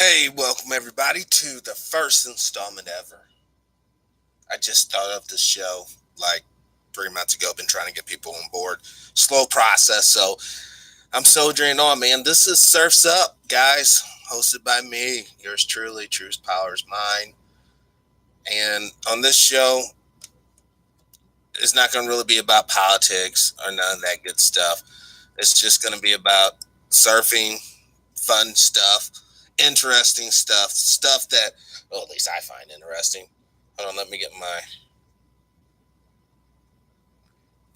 Hey, welcome everybody to the first installment ever. I just thought of this show like 3 months ago. Been trying to get people on board. Slow process, so I'm soldiering on, man. This is Surfs Up, guys, hosted by me, yours truly, Truepowerismine. And on this show, it's not going to really be about politics or none of that good stuff. It's just going to be about surfing, fun stuff, interesting stuff that, well, at least I find interesting. Hold on, let me get my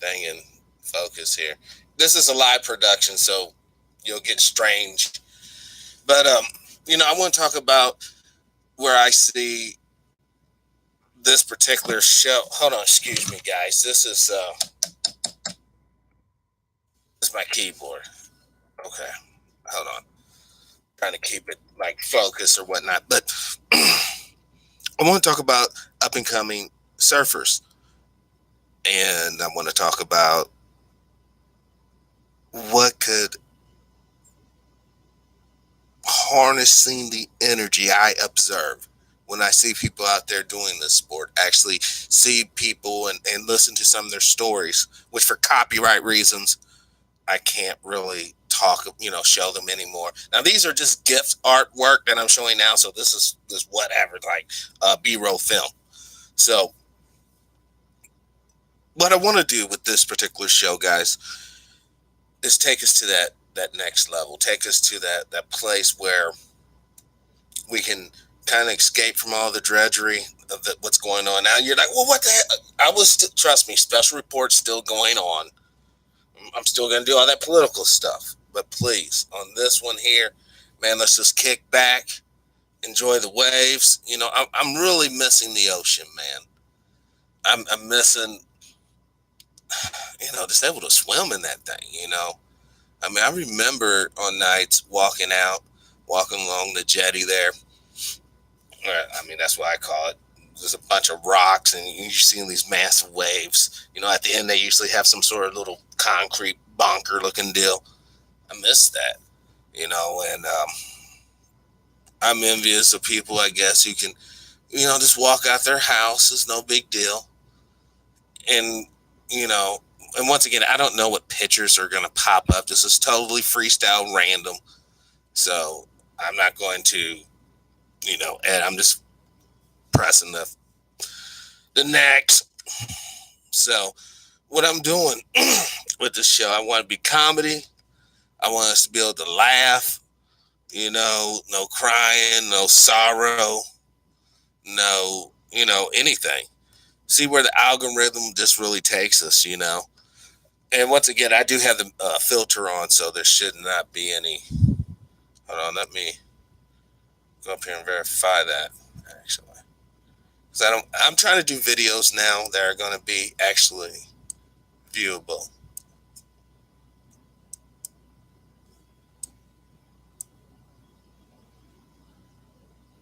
thing in focus here. This is a live production, so you'll get strange. But I want to talk about where I see this particular show. Hold on, excuse me, guys. This is my keyboard. Okay, hold on. Trying to keep it like focus or whatnot. But I want to talk about up and coming surfers, and I want to talk about what could harnessing the energy I observe when I see people out there doing this sport, actually see people and listen to some of their stories, which for copyright reasons, I can't really talk, show them anymore. Now, these are just gift artwork that I'm showing now. So this is just whatever, like B-roll film. So what I want to do with this particular show, guys, is take us to that next level, take us to that place where we can kind of escape from all the drudgery of what's going on now. You're like, well, what the heck? Trust me, special reports still going on. I'm still going to do all that political stuff. But please, on this one here, man, let's just kick back, enjoy the waves. I'm really missing the ocean, man. I'm missing, just able to swim in that thing. I mean, I remember on nights walking along the jetty there. I mean, that's what I call it. There's a bunch of rocks, and you're seeing these massive waves. At the end, they usually have some sort of little concrete bunker looking deal. I miss that, and I'm envious of people, I guess, who can, just walk out their house. It's no big deal. And, and once again, I don't know what pictures are going to pop up. This is totally freestyle random. So I'm not going to, and I'm just pressing the next. So what I'm doing with this show, I want to be comedy. I want us to be able to laugh, no crying, no sorrow, no, anything. See where the algorithm just really takes us. And once again, I do have the filter on, so there should not be any. Hold on, let me go up here and verify that, actually. Because I'm trying to do videos now that are going to be actually viewable.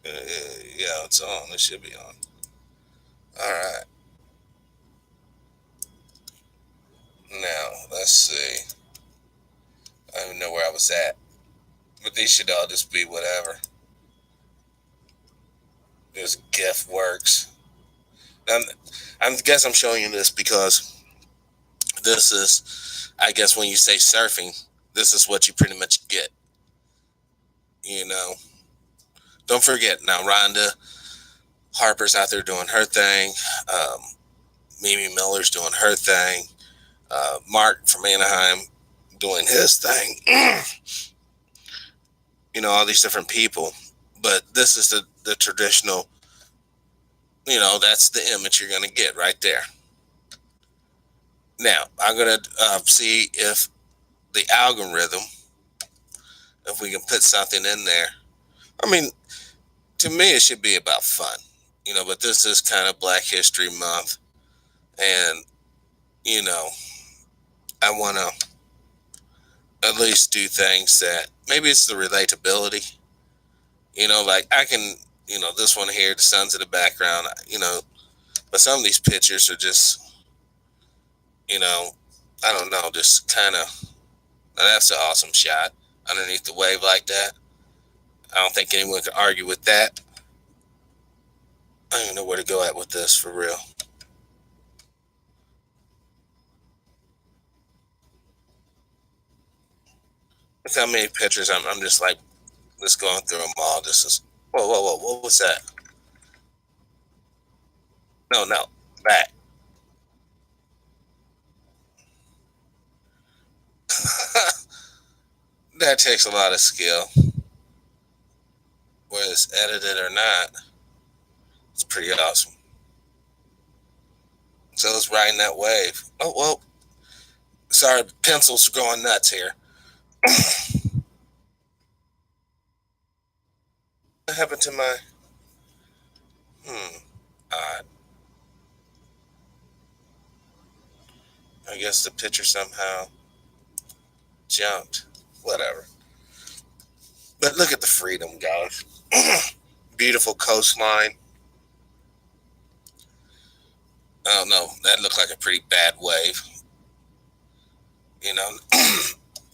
Yeah, it's on. It should be on. All right. Now, let's see. I don't even know where I was at. But these should all just be whatever. There's GIF works. I guess I'm showing you this because this is, I guess, when you say surfing, this is what you pretty much get. You know, don't forget now, Rhonda Harper's out there doing her thing. Mimi Miller's doing her thing. Mark from Anaheim doing his thing. All these different people. But this is the traditional, that's the image you're going to get right there. Now, I'm going to see if the algorithm, if we can put something in there. I mean, to me, it should be about fun, but this is kind of Black History Month. And, I want to at least do things that maybe it's the relatability, like I can, this one here, the sun's in the background, but some of these pictures are just, I don't know, just kind of, that's an awesome shot underneath the wave like that. I don't think anyone can argue with that. I don't even know where to go at with this for real. Look how many pictures. I'm just like, just going through them all. This is, whoa, whoa, whoa, what was that? No, no, back. That takes a lot of skill. Whether it's edited or not, it's pretty awesome. So it's riding that wave. Oh, well, sorry, pencils are going nuts here. What happened to my, hmm, odd. I guess the picture somehow jumped. Whatever. But look at the freedom, guys. Beautiful coastline. I don't know. That looked like a pretty bad wave. You know,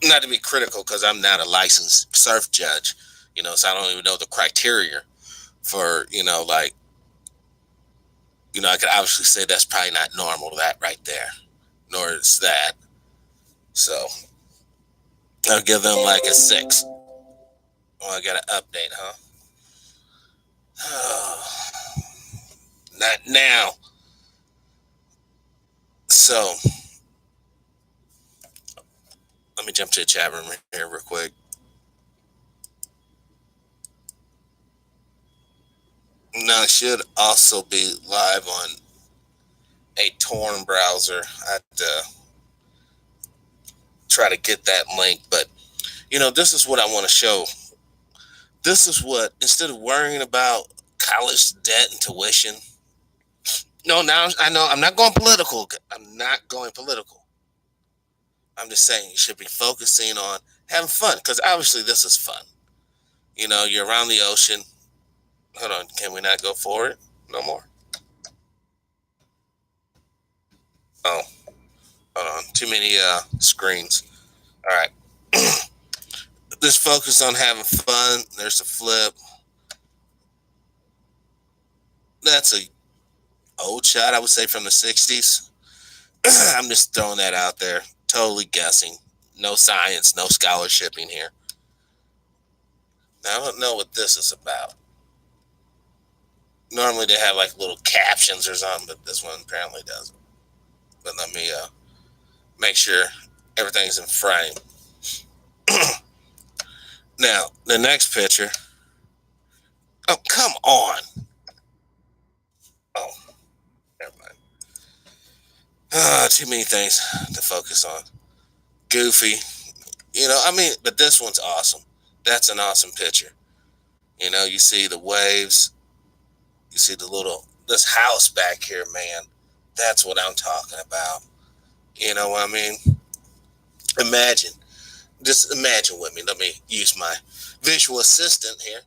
not to be critical because I'm not a licensed surf judge. So I don't even know the criteria for, like, I could obviously say that's probably not normal, that right there, nor is that. So I'll give them like a 6. Oh, I got an update, huh? Not now. So let me jump to the chat room here real quick. Now, it should also be live on a torn browser. I had to try to get that link, but this is what I want to show. This is what, instead of worrying about college debt and tuition. No, now I know I'm not going political. I'm not going political. I'm just saying you should be focusing on having fun, because obviously this is fun. You're around the ocean. Hold on, can we not go forward? No more. Oh, hold on. Too many screens. All right. Just focus on having fun. There's a flip. That's a old shot, I would say, from the 60s. I'm just throwing that out there. Totally guessing. No science, no scholarship in here. Now, I don't know what this is about. Normally they have like little captions or something, but this one apparently doesn't. But let me make sure everything's in frame. Now, the next picture. Oh, come on. Oh, never mind. Too many things to focus on. Goofy. But this one's awesome. That's an awesome picture. You see the waves. You see this house back here, man. That's what I'm talking about. You know what I mean? Imagine. Just imagine with me. Let me use my visual assistant here.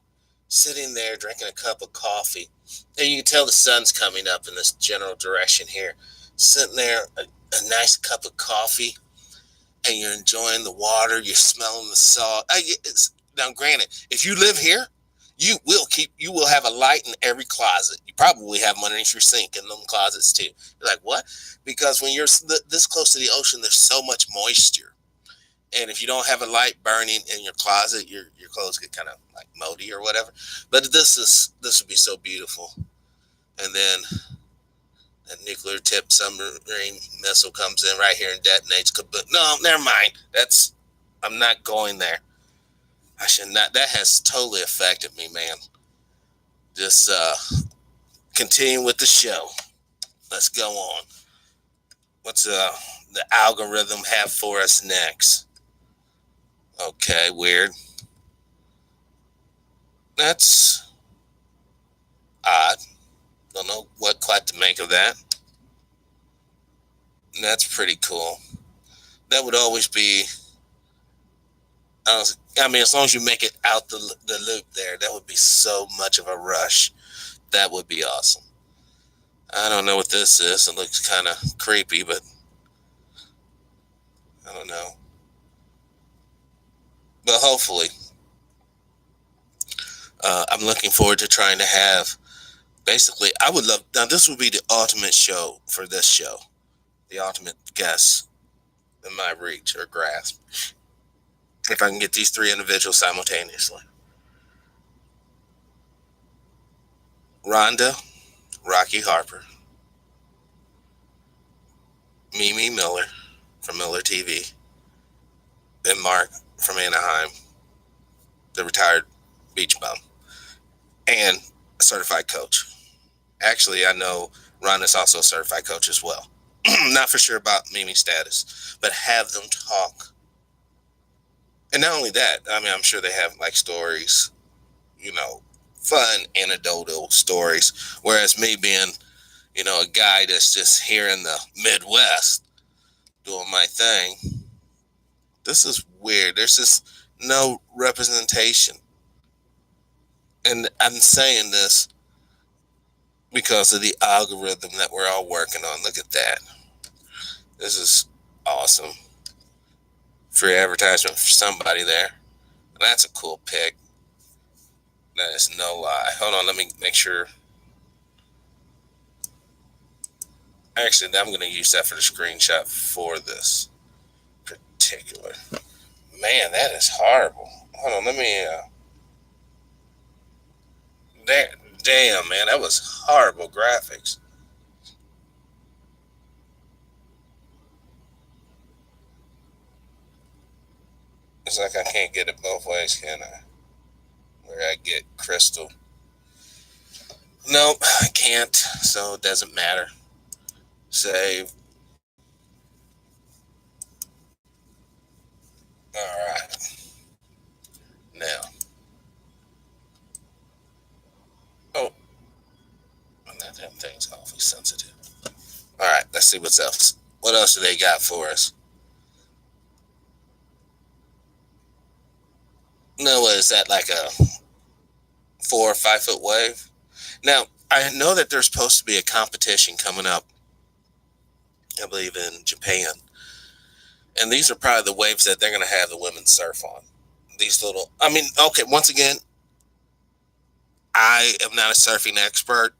Sitting there drinking a cup of coffee. And you can tell the sun's coming up in this general direction here. Sitting there, a nice cup of coffee, and you're enjoying the water, you're smelling the salt. Now, granted, if you live here, you will have a light in every closet. You probably have one underneath your sink in them closets too. You're like, what? Because when you're this close to the ocean, there's so much moisture. And if you don't have a light burning in your closet, your clothes get kind of like moldy or whatever. But this would be so beautiful. And then a nuclear tipped submarine missile comes in right here and detonates. No, never mind. I'm not going there. I should not. That has totally affected me, man. Just continue with the show. Let's go on. What's the algorithm have for us next? Okay, weird. That's odd. Don't know what quite to make of that. That's pretty cool. That would always be. As long as you make it out the loop there, that would be so much of a rush. That would be awesome. I don't know what this is. It looks kind of creepy, but I don't know. But hopefully, I'm looking forward to trying to have. Basically, I would love. Now, this would be the ultimate show for this show. The ultimate guest in my reach or grasp. If I can get these three individuals simultaneously: Rhonda, Rocky Harper, Mimi Miller from Miller TV, and Mark from Anaheim, the retired beach bum, and a certified coach. Actually, I know Rhonda's also a certified coach as well. Not for sure about Mimi's status, but have them talk. And not only that, I mean, I'm sure they have like stories, fun anecdotal stories. Whereas me being, a guy that's just here in the Midwest doing my thing, this is weird. There's just no representation. And I'm saying this because of the algorithm that we're all working on. Look at that. This is awesome. Free advertisement for somebody there. That's a cool pic. That is no lie. Hold on, let me make sure. Actually, I'm going to use that for the screenshot for this particular. Man, that is horrible. Hold on, let me. Damn, man, that was horrible graphics. It's like I can't get it both ways, can I? Where I get crystal. Nope, I can't, so it doesn't matter. Save. Alright. Now. Oh. That damn thing's awfully sensitive. Alright, let's see what's else. What else do they got for us? No, what is that, like a 4 or 5 foot wave? Now, I know that there's supposed to be a competition coming up, I believe in Japan. And these are probably the waves that they're going to have the women surf on. These little, okay, once again, I am not a surfing expert.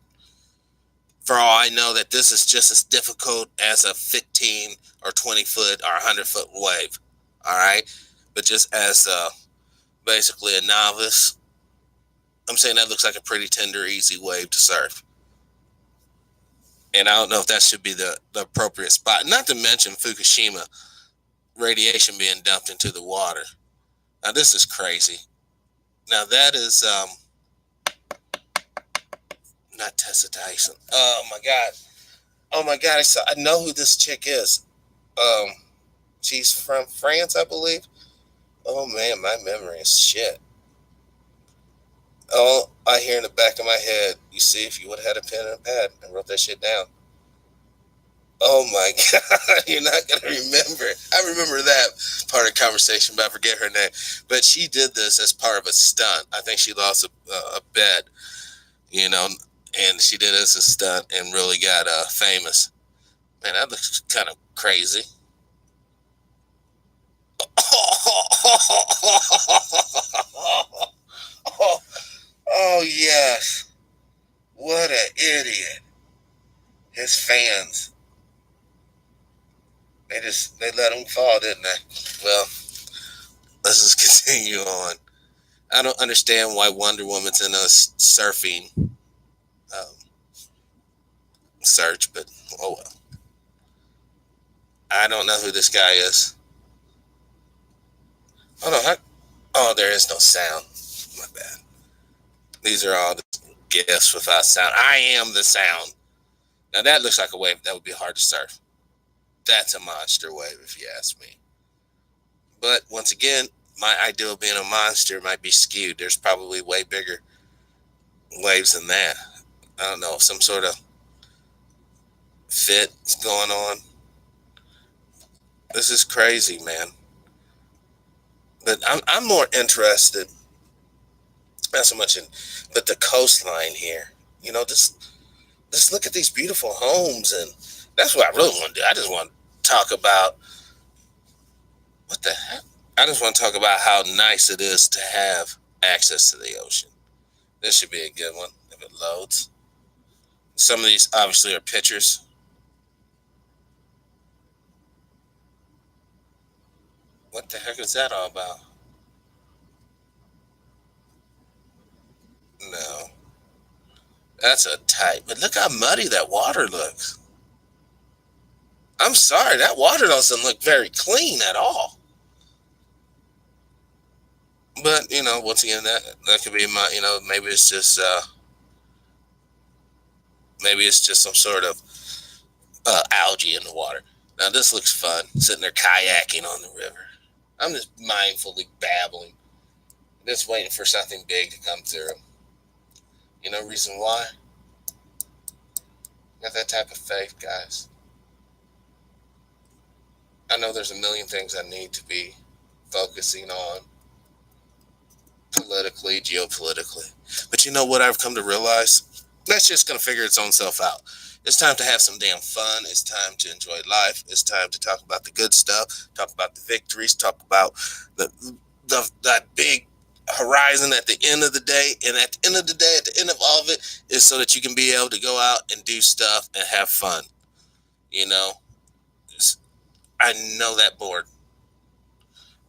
For all I know, that this is just as difficult as a 15 or 20 foot or 100-foot wave. All right. But just as basically a novice, I'm saying that looks like a pretty tender, easy wave to surf. And I don't know if that should be the appropriate spot. Not to mention Fukushima radiation being dumped into the water. Now, this is crazy. Now, that is not Tessa Dyson. Oh, my God. Oh, my God. I know who this chick is. She's from France, I believe. Oh, man, my memory is shit. Oh, I hear in the back of my head, you see, if you would have had a pen and a pad and wrote that shit down. Oh my God, you're not going to remember. I remember that part of the conversation, but I forget her name. But she did this as part of a stunt. I think she lost a bet, and she did it as a stunt and really got famous. Man, that looks kind of crazy. Oh, yes. What an idiot. His fans. They let him fall, didn't they? Well, let's just continue on. I don't understand why Wonder Woman's in a surfing search, but oh well. I don't know who this guy is. Oh no, there is no sound. My bad. These are all the gifts without sound. I am the sound. Now that looks like a wave that would be hard to surf. That's a monster wave, if you ask me. But once again, my idea of being a monster might be skewed. There's probably way bigger waves than that. I don't know, some sort of fit is going on. This is crazy, man. But I'm more interested, not so much in, but the coastline here. Just look at these beautiful homes, and that's what I really want to do. I just want to talk about what the heck. I just want to talk about how nice it is to have access to the ocean. This should be a good one if it loads. Some of these obviously are pictures. What the heck is that all about? No. That's a tight. But look how muddy that water looks. I'm sorry, that water doesn't look very clean at all. But once again, that could be my, maybe it's just some sort of algae in the water. Now this looks fun, sitting there kayaking on the river. I'm just mindfully babbling, just waiting for something big to come through. Reason why? Got that type of faith, guys. I know there's a million things I need to be focusing on politically, geopolitically. But you know what I've come to realize? That's just going to figure its own self out. It's time to have some damn fun. It's time to enjoy life. It's time to talk about the good stuff, talk about the victories, talk about that big horizon at the end of the day. And at the end of the day, at the end of all of it, is so that you can be able to go out and do stuff and have fun. I know that board.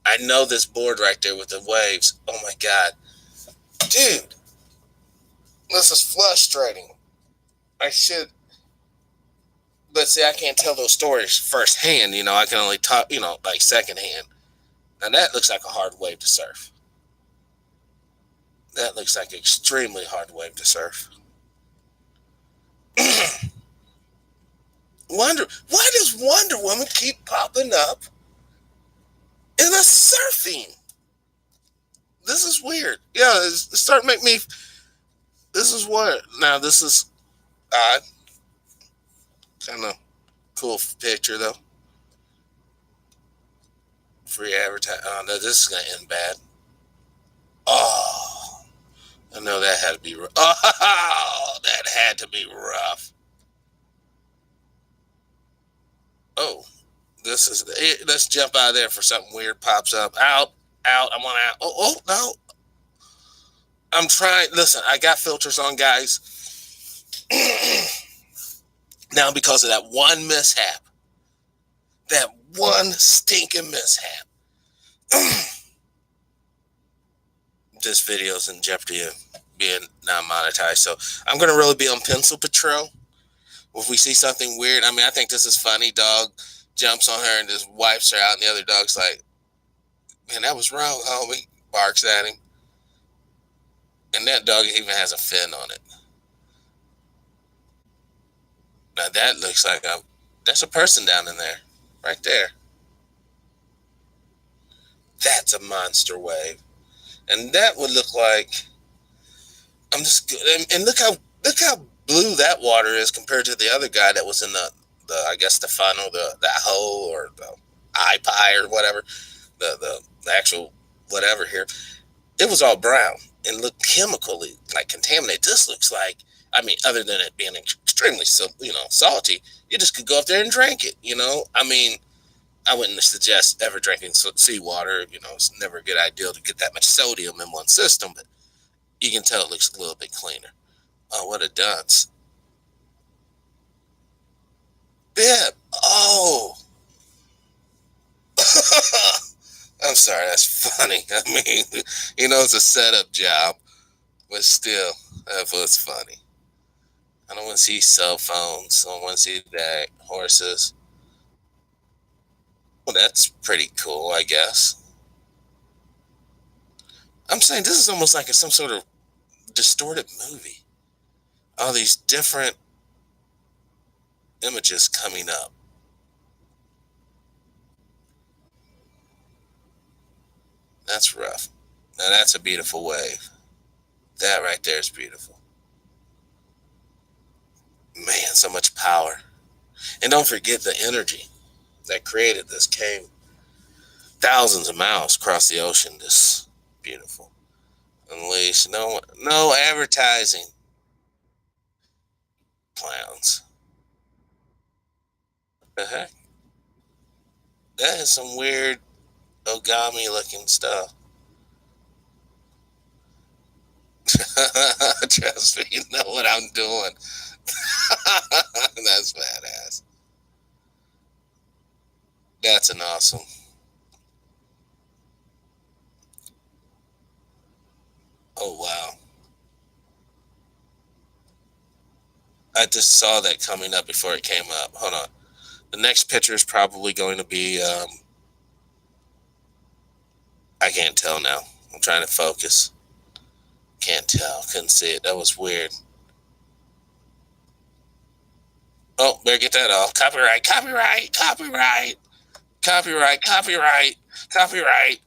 I know this board right there with the waves. Oh my God. Dude, this is frustrating. I should, but see, I can't tell those stories firsthand. I can only talk, like secondhand. Now that looks like a hard wave to surf. That looks like an extremely hard wave to surf. Why does Wonder Woman keep popping up in a surfing? This is weird. Yeah, it's starting to make me. This is what. Now this is odd. Kind of cool picture though. Free advertising. Oh no, this is gonna end bad. Oh, I know that had to be rough. Oh, that had to be rough. Oh, this is it. Let's jump out of there for something weird pops up. Out. I want out. Oh, no. I'm trying. Listen, I got filters on, guys. Now, because of that one mishap, that one stinking mishap, this video's in jeopardy of being non monetized. So I'm going to really be on pencil patrol. If we see something weird, I think this is funny. Dog jumps on her and just wipes her out, and the other dog's like, man, that was wrong, homie. Barks at him. And that dog even has a fin on it. Now that looks like that's a person down in there. Right there. That's a monster wave. And that would look like, and look how blue that water is compared to the other guy that was in the I guess the funnel, the hole or the eye pie or whatever, the actual whatever here. It was all brown and looked chemically like contaminated. This looks like, other than it being extremely salty, you just could go up there and drink it. I wouldn't suggest ever drinking seawater. It's never a good idea to get that much sodium in one system, but you can tell it looks a little bit cleaner. Oh, what a dunce. Bib. Oh. I'm sorry, that's funny. It's a setup job, but still, that was funny. I don't want to see cell phones. I don't want to see that. Horses. Well, that's pretty cool, I guess. I'm saying this is almost like some sort of distorted movie. All these different images coming up. That's rough. Now that's a beautiful wave. That right there is beautiful. Man, so much power. And don't forget the energy that created this came thousands of miles across the ocean. This beautiful. Unleash no advertising. Clowns. The heck? That is some weird ogami looking stuff. Trust me, you know what I'm doing. That's badass. That's an awesome. Oh wow. I just saw that coming up before it came up. Hold on. The next picture is probably going to be. I can't tell now. I'm trying to focus. Can't tell. Couldn't see it. That was weird. Oh, better get that off. Copyright. Copyright. Copyright. Copyright. Copyright. Copyright.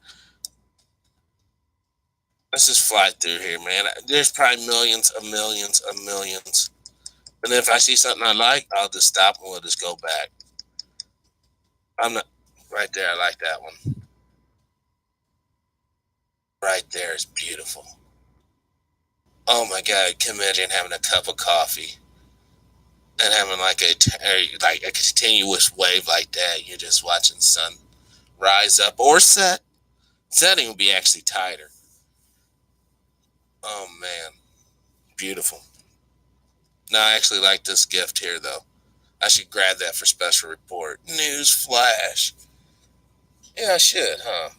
Let's just fly through here, man. There's probably millions of millions of millions. And if I see something I like, I'll just stop and we'll just go back. I'm not right there. I like that one. Right there is beautiful. Oh my god! Can you imagine having a cup of coffee and having like a continuous wave like that? You're just watching the sun rise up or set. Setting would be actually tighter. Oh man, beautiful. No, I actually like this gift here though. I should grab that for special report. News flash. Yeah, I should, huh?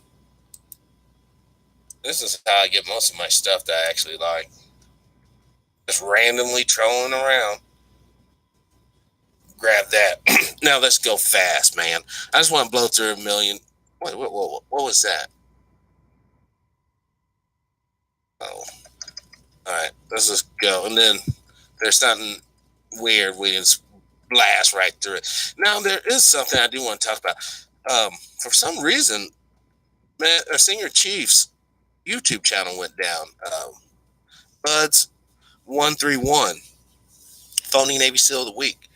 This is how I get most of my stuff that I actually like. Just randomly trolling around. Grab that. Now let's go fast, man. I just want to blow through a million. What was that? Oh, all right. Let's just go. And then there's something weird. We just blast right through it. Now there is something I do want to talk about. For some reason, man, our senior chief's YouTube channel went down. Buds 131, phony Navy SEAL of the week.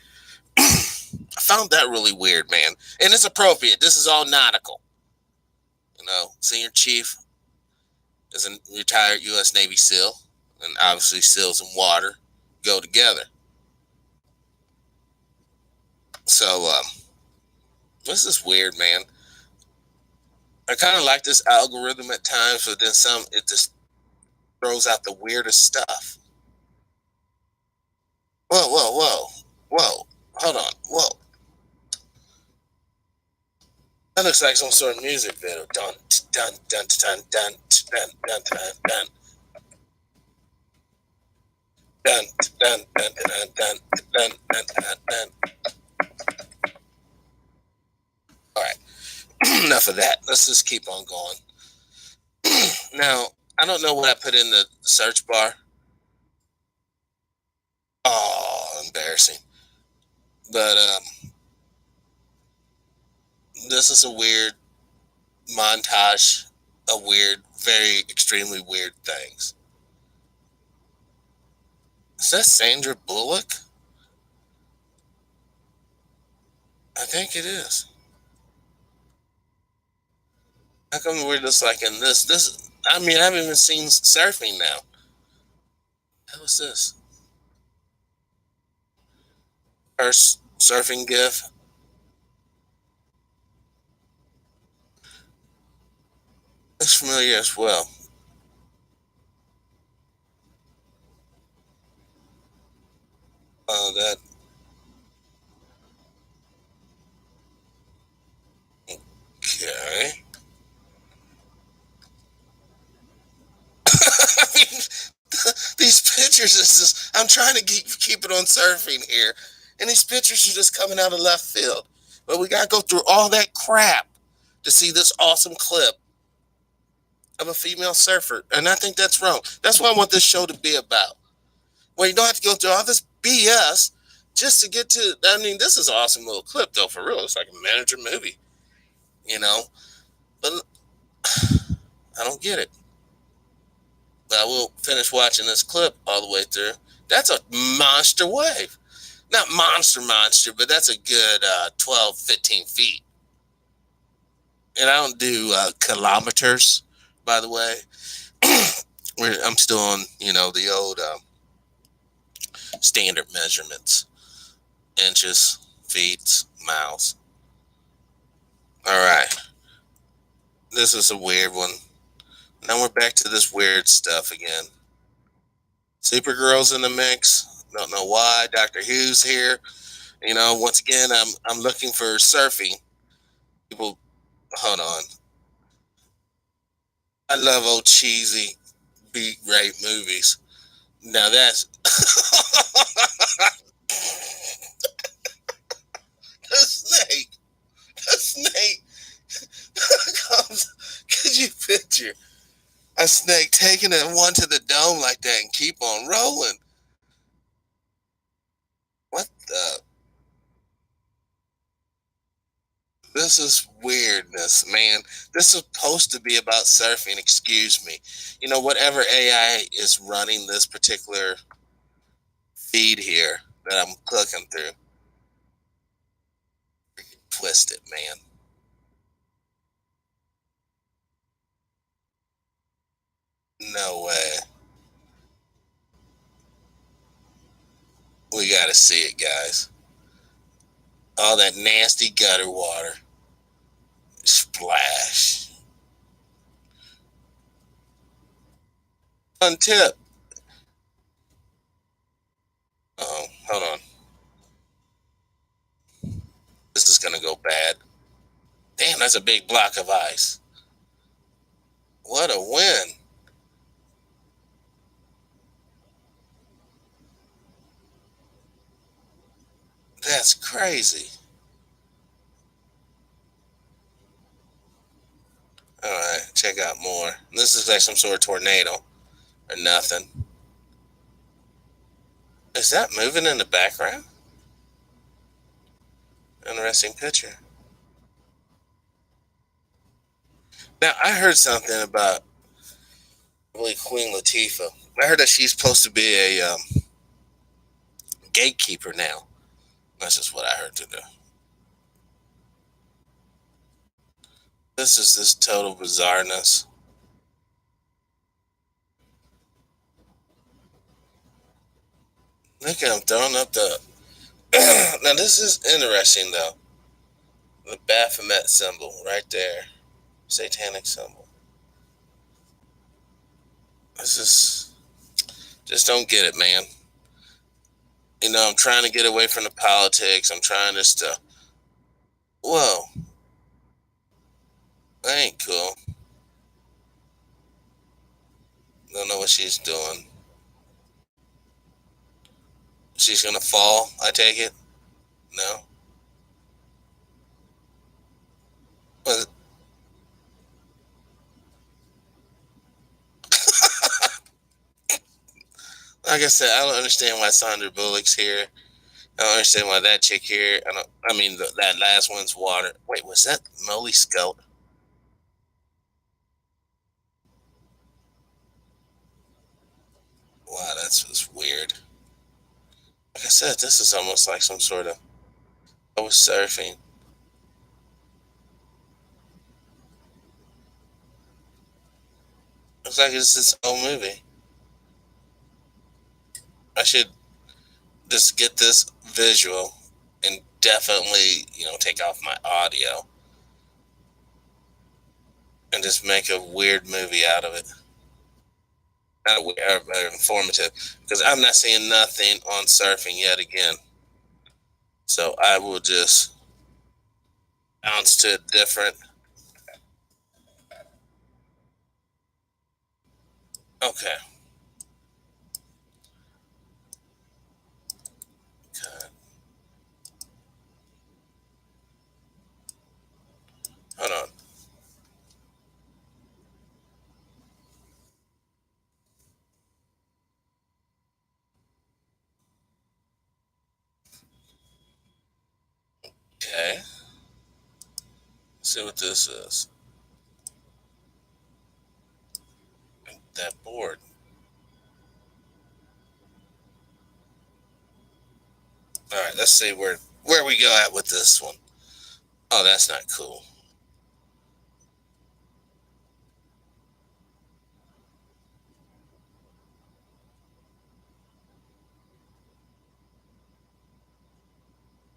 I found that really weird, man, and it's appropriate. This is all nautical. You know, senior chief is a retired U.S. Navy SEAL, and obviously SEALs and water go together. So this is weird, man. I kind of like this algorithm at times, but then some it just throws out the weirdest stuff. Whoa, whoa, whoa, whoa! Hold on, whoa! That looks like some sort of music video. Dun dun dun dun dun dun dun dun dun dun dun dun dun dun dun dun dun dun. All right, enough of that. Let's just keep on going. Now, I don't know what I put in the search bar. Oh, embarrassing. But this is a weird montage of weird, very extremely weird things. Is that Sandra Bullock? I think it is. How come we're just like in this? This, I mean, I haven't even seen surfing now. How is this? First surfing gif. Looks familiar as well. Oh, that. Okay. I mean, these pictures is just. I'm trying to keep it on surfing here, and these pictures are just coming out of left field. But we gotta go through all that crap to see this awesome clip of a female surfer, and I think that's wrong. That's what I want this show to be about. Where you don't have to go through all this BS just to get to. I mean, this is an awesome little clip, though. For real, it's like a manager movie, you know. But I don't get it. But I will finish watching this clip all the way through. That's a monster wave. Not monster, but that's a good 12, 15 feet. And I don't do kilometers, by the way. I'm still on, the old standard measurements: inches, feet, miles. All right. This is a weird one. Now we're back to this weird stuff again. Supergirl's in the mix. Don't know why. Doctor Who's here. Once again, I'm looking for surfing people. Hold on. I love old cheesy beat rape movies. Now that's the snake. The snake comes. Could you picture a snake taking it one to the dome like that and keep on rolling? What the? This is weirdness, man. This is supposed to be about surfing. Excuse me. Whatever AI is running this particular feed here that I'm clicking through, twist it, man. No way. We gotta see it, guys. All that nasty gutter water. Splash. Fun tip. Oh, hold on. This is gonna go bad. Damn, that's a big block of ice. What a win. That's crazy. Alright, check out more. This is like some sort of tornado or nothing. Is that moving in the background? Interesting picture. Now, I heard something about, I believe, Queen Latifah. I heard that she's supposed to be a gatekeeper now. That's just what I heard to do. This is this total bizarreness. Look at him throwing up the. Now, this is interesting, though. The Baphomet symbol right there. Satanic symbol. This is. Just don't get it, man. I'm trying to get away from the politics. I'm trying just to. Whoa. That ain't cool. Don't know what she's doing. She's gonna fall, I take it? No? But like I said, I don't understand why Sandra Bullock's here. I don't understand why that chick here. I mean, that last one's water. Wait, was that Molly Scout? Wow, that's just weird. Like I said, this is almost like some sort of. I was surfing. Looks like it's this whole movie. I should just get this visual and definitely, take off my audio and just make a weird movie out of it. Not weird, but informative. Because I'm not seeing nothing on surfing yet again. So I will just bounce to a different. Okay. God. Hold on. Okay. Let's see what this is. That board. All right. Let's see where we go at with this one. Oh, that's not cool.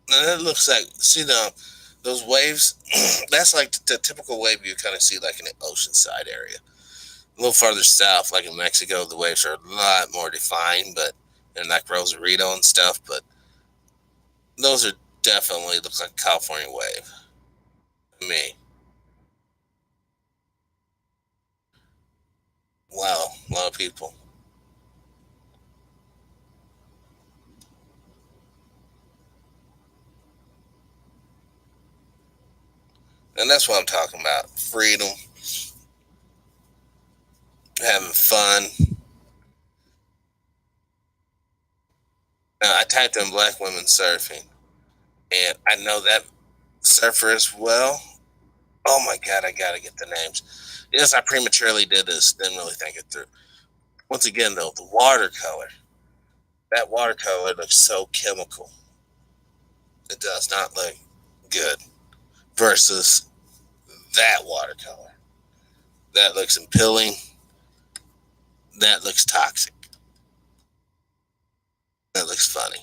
Now that looks like, see, those waves. That's like the typical wave you kind of see like in the oceanside area. A little farther south, like in Mexico, the waves are a lot more defined, but and like Rosarito and stuff. But those are definitely look like a California wave to me. Wow, a lot of people, and that's what I'm talking about: freedom, having fun. Now, I typed in black women surfing, and I know that surfer as well. Oh my god, I gotta get the names. Yes, I prematurely did this, didn't really think it through. Once again, though, the watercolor. That watercolor looks so chemical. It does not look good. Versus that watercolor. That looks impelling. That looks toxic. That looks funny.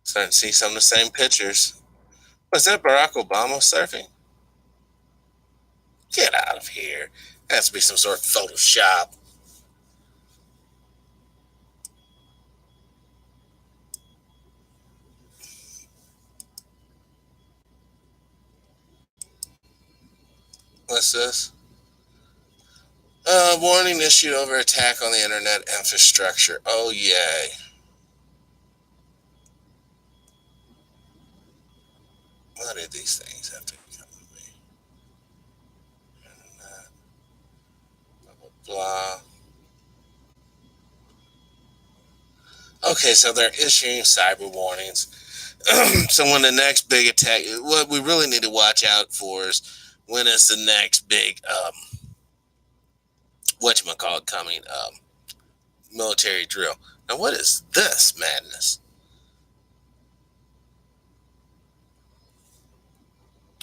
Starting to see some of the same pictures. Was that Barack Obama surfing? Get out of here. It has to be some sort of Photoshop. What's this? Warning issued over attack on the internet infrastructure. Oh, yay. Why did these things have to come to me? Internet, blah, blah, blah. Okay, so they're issuing cyber warnings. So when the next big attack, what we really need to watch out for is when is the next big, whatchamacallit coming, military drill. Now, what is this madness?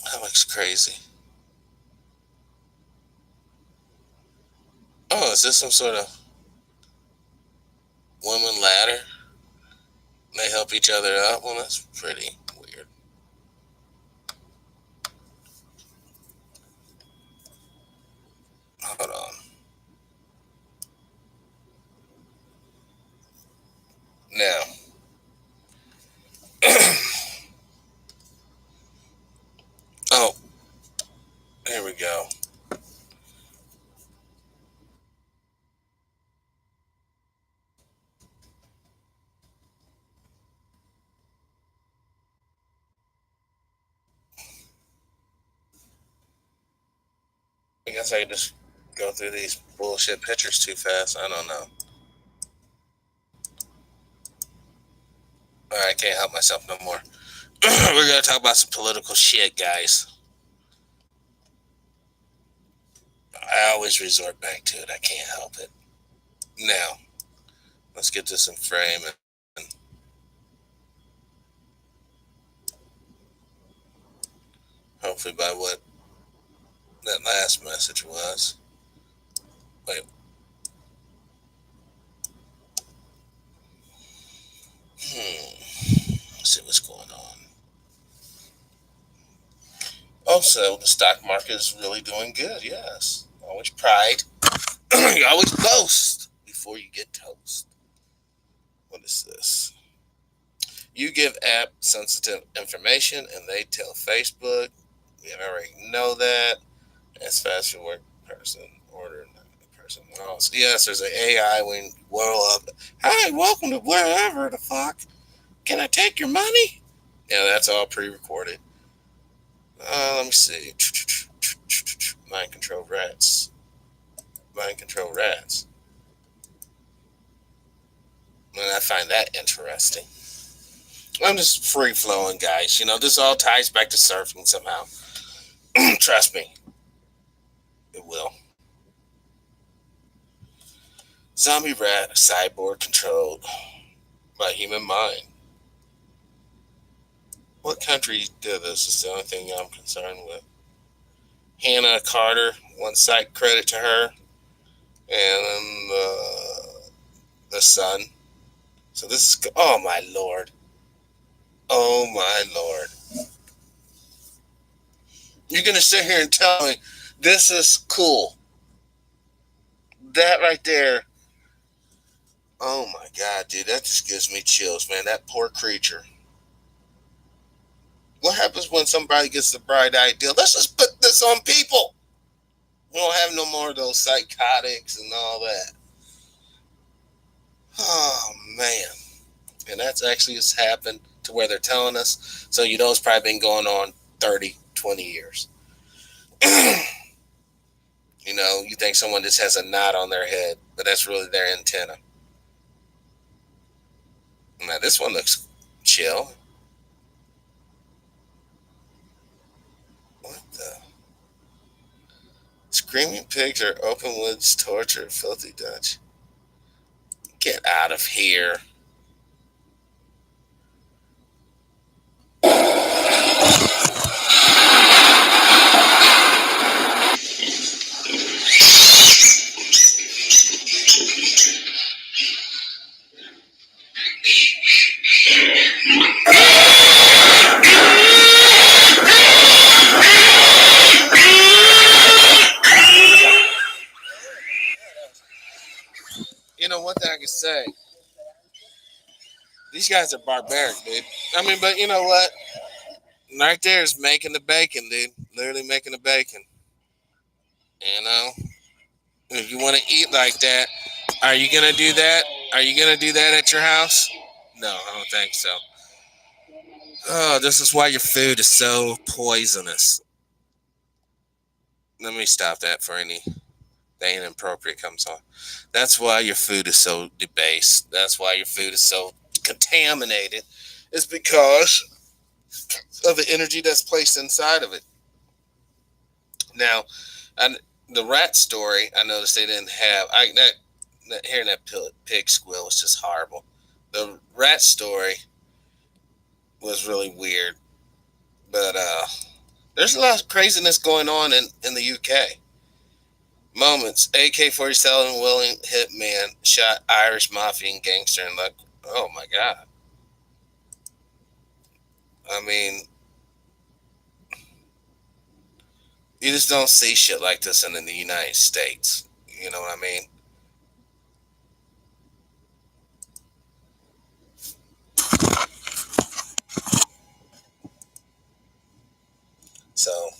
That looks crazy. Oh, is this some sort of women ladder? They help each other up? Well, that's pretty weird. Hold on. Now, oh, here we go. I guess I could just go through these bullshit pictures too fast. I don't know. All right, I can't help myself no more. We're gonna talk about some political shit, guys. I always resort back to it. I can't help it. Now, let's get this in frame, and hopefully by what that last message was. Wait. Let's see what's going on. Also, the stock market is really doing good. Yes. Always pride. You always boast before you get toast. What is this? You give app sensitive information and they tell Facebook. We already know that. As fast food person order person. Oh, so yes, there's an AI when whirl up. Hi, welcome to wherever the fuck. Can I take your money? Yeah, that's all pre-recorded. Let me see. Mind control rats. Mind control rats. And I find that interesting. I'm just free flowing, guys. You know, this all ties back to surfing somehow. Trust me, it will. Zombie rat, cyborg controlled by human mind. What country did this is the only thing I'm concerned with. Hannah Carter, one site credit to her, and the son. So this is, oh my lord. Oh my lord! You're gonna sit here and tell me this is cool? That right there. Oh my god, dude, that just gives me chills, man. That poor creature. What happens when somebody gets the bright idea? Let's just put this on people. We don't have no more of those psychotics and all that. Oh man. And that's actually just happened to where they're telling us. So you know it's probably been going on 30, 20 years. You know, you think someone just has a knot on their head, but that's really their antenna. Now this one looks chill. What the? Screaming pigs are open woods torture, filthy Dutch. Get out of here. You know, one thing I can say, these guys are barbaric, dude. I mean, but you know what? Right there is making the bacon, dude. Literally making the bacon. You know, if you want to eat like that, are you gonna do that? Are you gonna do that at your house? No, I don't think so. Oh, this is why your food is so poisonous. Let me stop that for any that inappropriate comes on. That's why your food is so debased. That's why your food is so contaminated. It's because of the energy that's placed inside of it. Now, and the rat story, I noticed they didn't have. That hearing that pig squeal was just horrible. The rat story was really weird, but there's a lot of craziness going on in the UK. Moments: AK-47 willing hitman shot Irish mafia and gangster and like, oh my god! I mean, you just don't see shit like this in the United States. You know what I mean? So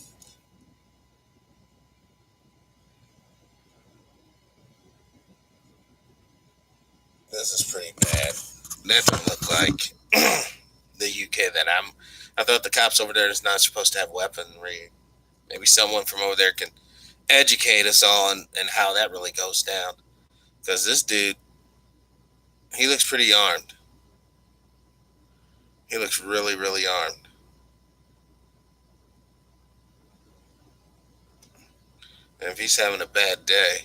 this is pretty bad. That don't look like the UK that I'm. I thought the cops over there is not supposed to have weaponry. Maybe someone from over there can educate us on and how that really goes down. Because this dude, he looks pretty armed. He looks really, really armed. And if he's having a bad day,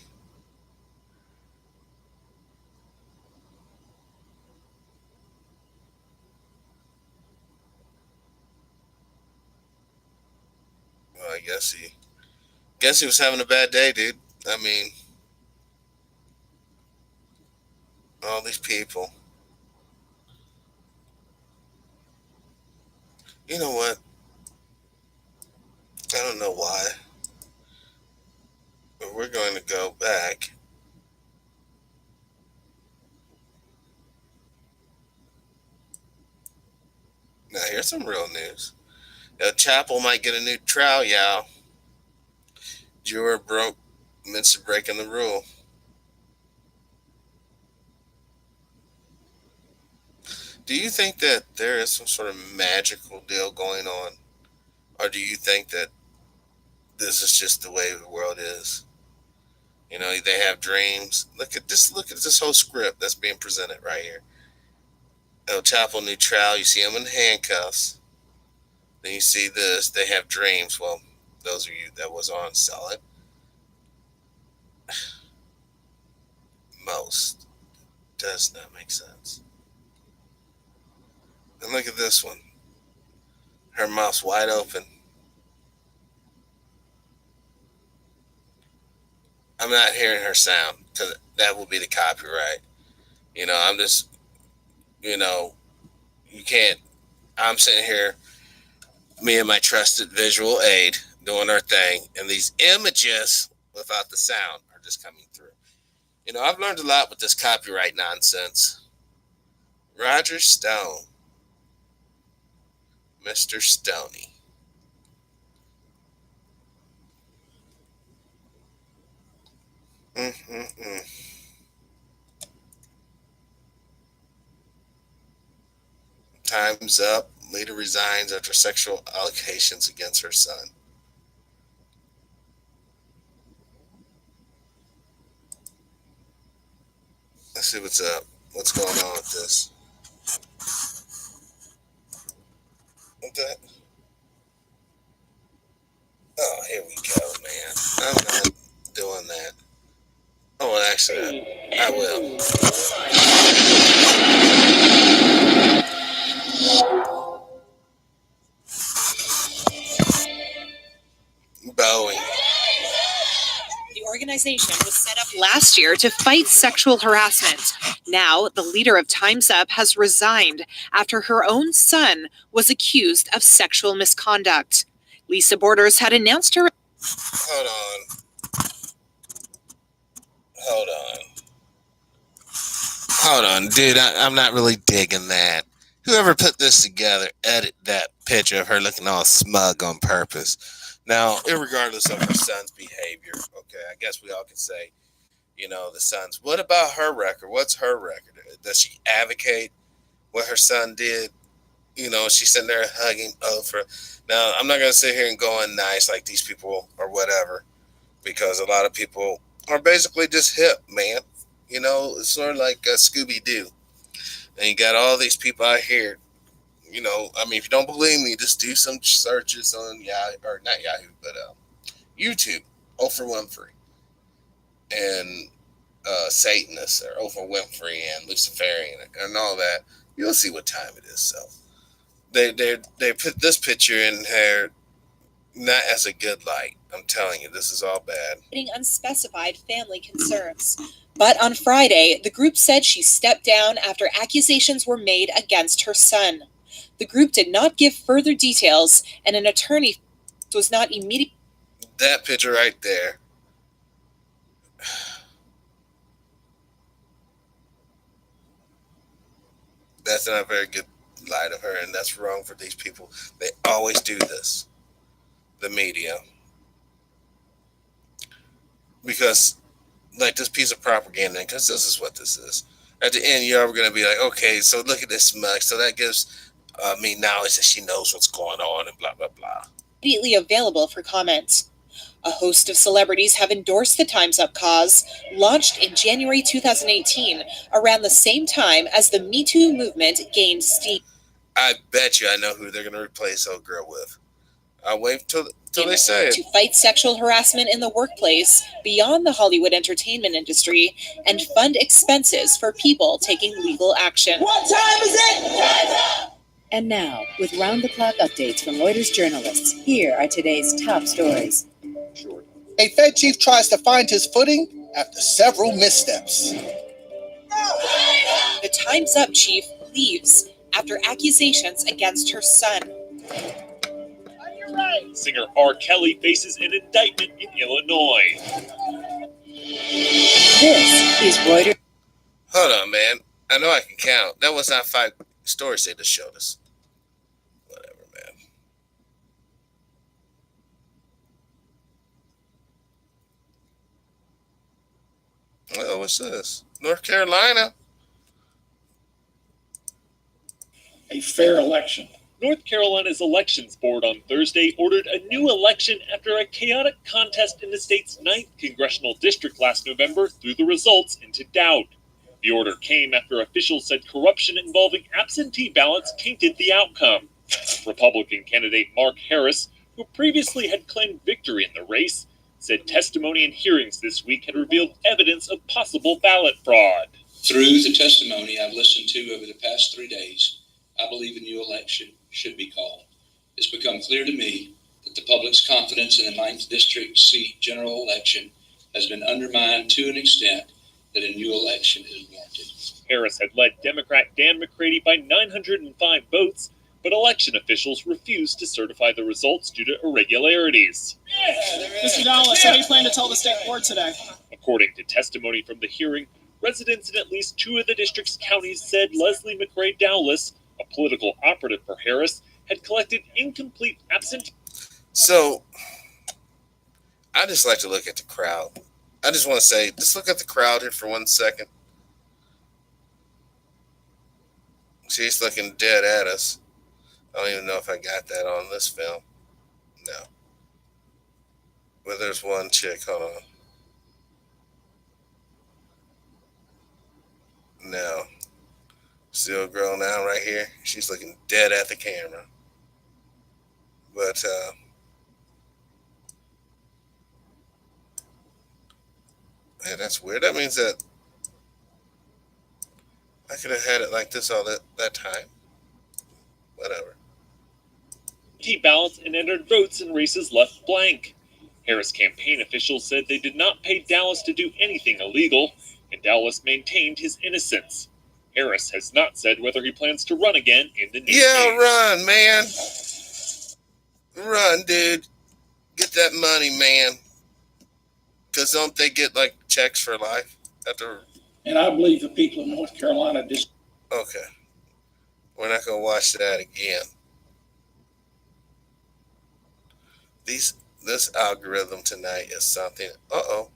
well, I guess he was having a bad day, dude. I mean, all these people. You know what? I don't know why, but we're going to go back. Now, here's some real news. Chapel might get a new trial, y'all. Juror broke midst of breaking the rule. Do you think that there is some sort of magical deal going on? Or do you think that this is just the way the world is? You know, they have dreams. Look at this whole script that's being presented right here. El Chapo new trial, you see him in handcuffs. Then you see this, they have dreams. Well, those of you that was on Sell It, most does not make sense. And look at this one. Her mouth's wide open. I'm not hearing her sound because that will be the copyright. You know, I'm just, you know, you can't. I'm sitting here, me and my trusted visual aid, doing our thing, and these images without the sound are just coming through. I've learned a lot with this copyright nonsense. Roger Stone, Mr. Stoney. Mm-mm-mm. Time's up. Leader resigns after sexual allegations against her son. Let's see what's up. What's going on with this? What the? Oh, here we go, man. I'm not doing that. Oh, well, actually, I will. Boeing. The organization was set up last year to fight sexual harassment. Now, the leader of Time's Up has resigned after her own son was accused of sexual misconduct. Lisa Borders had announced her. Hold on. Hold on, dude. I'm not really digging that. Whoever put this together, edit that picture of her looking all smug on purpose. Now, irregardless of her son's behavior, okay, I guess we all can say, the son's. What about her record? What's her record? Does she advocate what her son did? She's sitting there hugging Oprah. Now, I'm not going to sit here and go on nice like these people or whatever, because a lot of people are basically just hip, man. It's sort of like Scooby Doo. And you got all these people out here. If you don't believe me, just do some searches on Yahoo, or not Yahoo, but YouTube. Oprah Winfrey and Satanists, or Oprah Winfrey and Luciferian and all that. You'll see what time it is. So they put this picture in here not as a good light. I'm telling you, this is all bad. Unspecified family concerns. But on Friday, the group said she stepped down after accusations were made against her son. The group did not give further details, and an attorney was not immediately. That picture right there. That's not a very good light of her, and that's wrong for these people. They always do this. The media. Because, like, this piece of propaganda, because this is what this is. At the end, you're going to be like, okay, so look at this smug. So that gives me knowledge that she knows what's going on and blah, blah, blah. Immediately available for comment. A host of celebrities have endorsed the Time's Up cause, launched in January 2018, around the same time as the Me Too movement gained steam. I bet you I know who they're going to replace old girl with. I'll wait till they say it. To fight sexual harassment in the workplace, beyond the Hollywood entertainment industry, and fund expenses for people taking legal action. What time is it? And now, with round-the-clock updates from Reuters journalists, here are today's top stories. A Fed chief tries to find his footing after several missteps. The Time's Up chief leaves after accusations against her son. Singer R. Kelly faces an indictment in Illinois. This is Reuters. Hold on, man. I know I can count. That was not 5 stories they just showed us. Whatever, man. Well, what's this? North Carolina. A fair election. North Carolina's elections board on Thursday ordered a new election after a chaotic contest in the state's 9th congressional district last November threw the results into doubt. The order came after officials said corruption involving absentee ballots tainted the outcome. Republican candidate Mark Harris, who previously had claimed victory in the race, said testimony and hearings this week had revealed evidence of possible ballot fraud. Through the testimony I've listened to over the past 3 days, I believe a new election should be called. It's become clear to me that the public's confidence in the 9th District seat general election has been undermined to an extent that a new election is warranted. Harris had led Democrat Dan McCready by 905 votes, but election officials refused to certify the results due to irregularities. Mr. Dallas, what do you plan to tell the state board today? According to testimony from the hearing, residents in at least 2 of the district's counties said Leslie McRae Dowless, a political operative for Harris, had collected incomplete absentee. So, I just like to look at the crowd. I just want to say, just look at the crowd here for 1 second. She's looking dead at us. I don't even know if I got that on this film. No. But there's one chick. Hold on. No. Still girl now right here. She's looking dead at the camera. But, man, that's weird. That means that I could have had it like this all that time. Whatever. Ballots and entered votes in races left blank. Harris campaign officials said they did not pay Dallas to do anything illegal, and Dallas maintained his innocence. Harris has not said whether he plans to run again in the new Yeah, state. run, man. Run, dude. Get that money, man. Because don't they get, like, checks for life? And I believe the people of North Carolina just. Okay. We're not going to watch that again. This algorithm tonight is something. Uh-oh.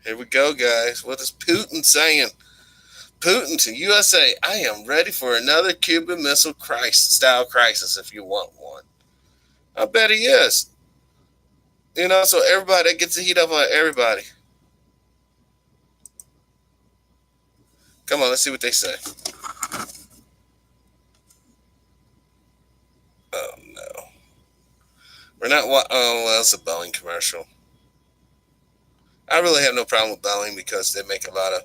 Here we go, guys. What is Putin saying? Putin to USA, I am ready for another Cuban Missile style crisis if you want one. I bet he is. You know, so everybody gets to heat up on everybody. Come on, let's see what they say. Oh, no. We're not... Oh, well, it's a Boeing commercial. I really have no problem with Boeing because they make a lot of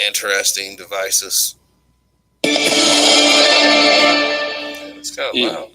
interesting devices. It's kind of loud.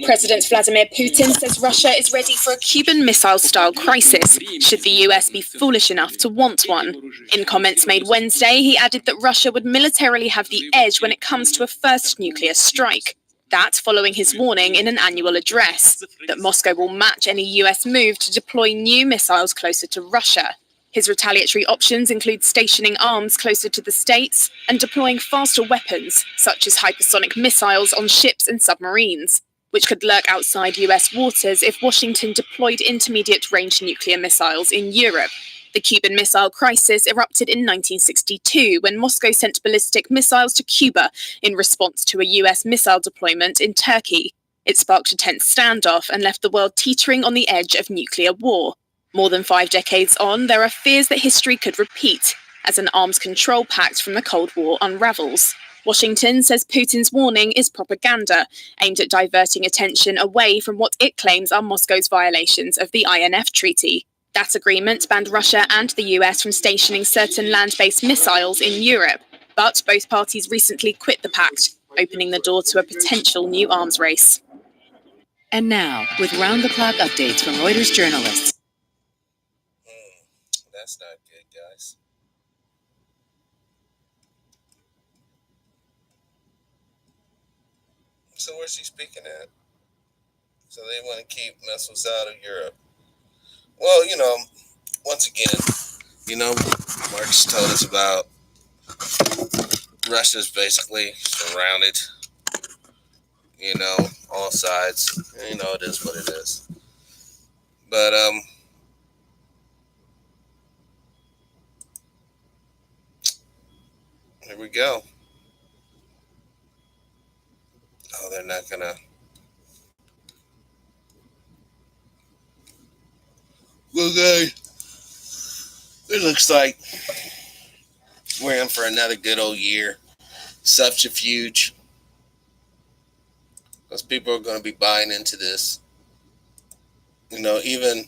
President Vladimir Putin says Russia is ready for a Cuban Missile-style crisis, should the US be foolish enough to want one. In comments made Wednesday, he added that Russia would militarily have the edge when it comes to a first nuclear strike. That following his warning in an annual address, that Moscow will match any US move to deploy new missiles closer to Russia. His retaliatory options include stationing arms closer to the states and deploying faster weapons, such as hypersonic missiles on ships and submarines, which could lurk outside US waters if Washington deployed intermediate-range nuclear missiles in Europe. The Cuban Missile Crisis erupted in 1962 when Moscow sent ballistic missiles to Cuba in response to a US missile deployment in Turkey. It sparked a tense standoff and left the world teetering on the edge of nuclear war. More than 5 decades on, there are fears that history could repeat as an arms control pact from the Cold War unravels. Washington says Putin's warning is propaganda, aimed at diverting attention away from what it claims are Moscow's violations of the INF Treaty. That agreement banned Russia and the US from stationing certain land-based missiles in Europe, but both parties recently quit the pact, opening the door to a potential new arms race. And now, with round-the-clock updates from Reuters journalists. That's not good, guys. So where's she speaking at? So they want to keep missiles out of Europe. Well, you know, once again, you know, Marx told us about Russia's basically surrounded, you know, all sides. You know, it is what it is. But, here we go. Oh, they're not gonna. Okay. It looks like we're in for another good old year. Subterfuge. Because people are going to be buying into this. You know, even.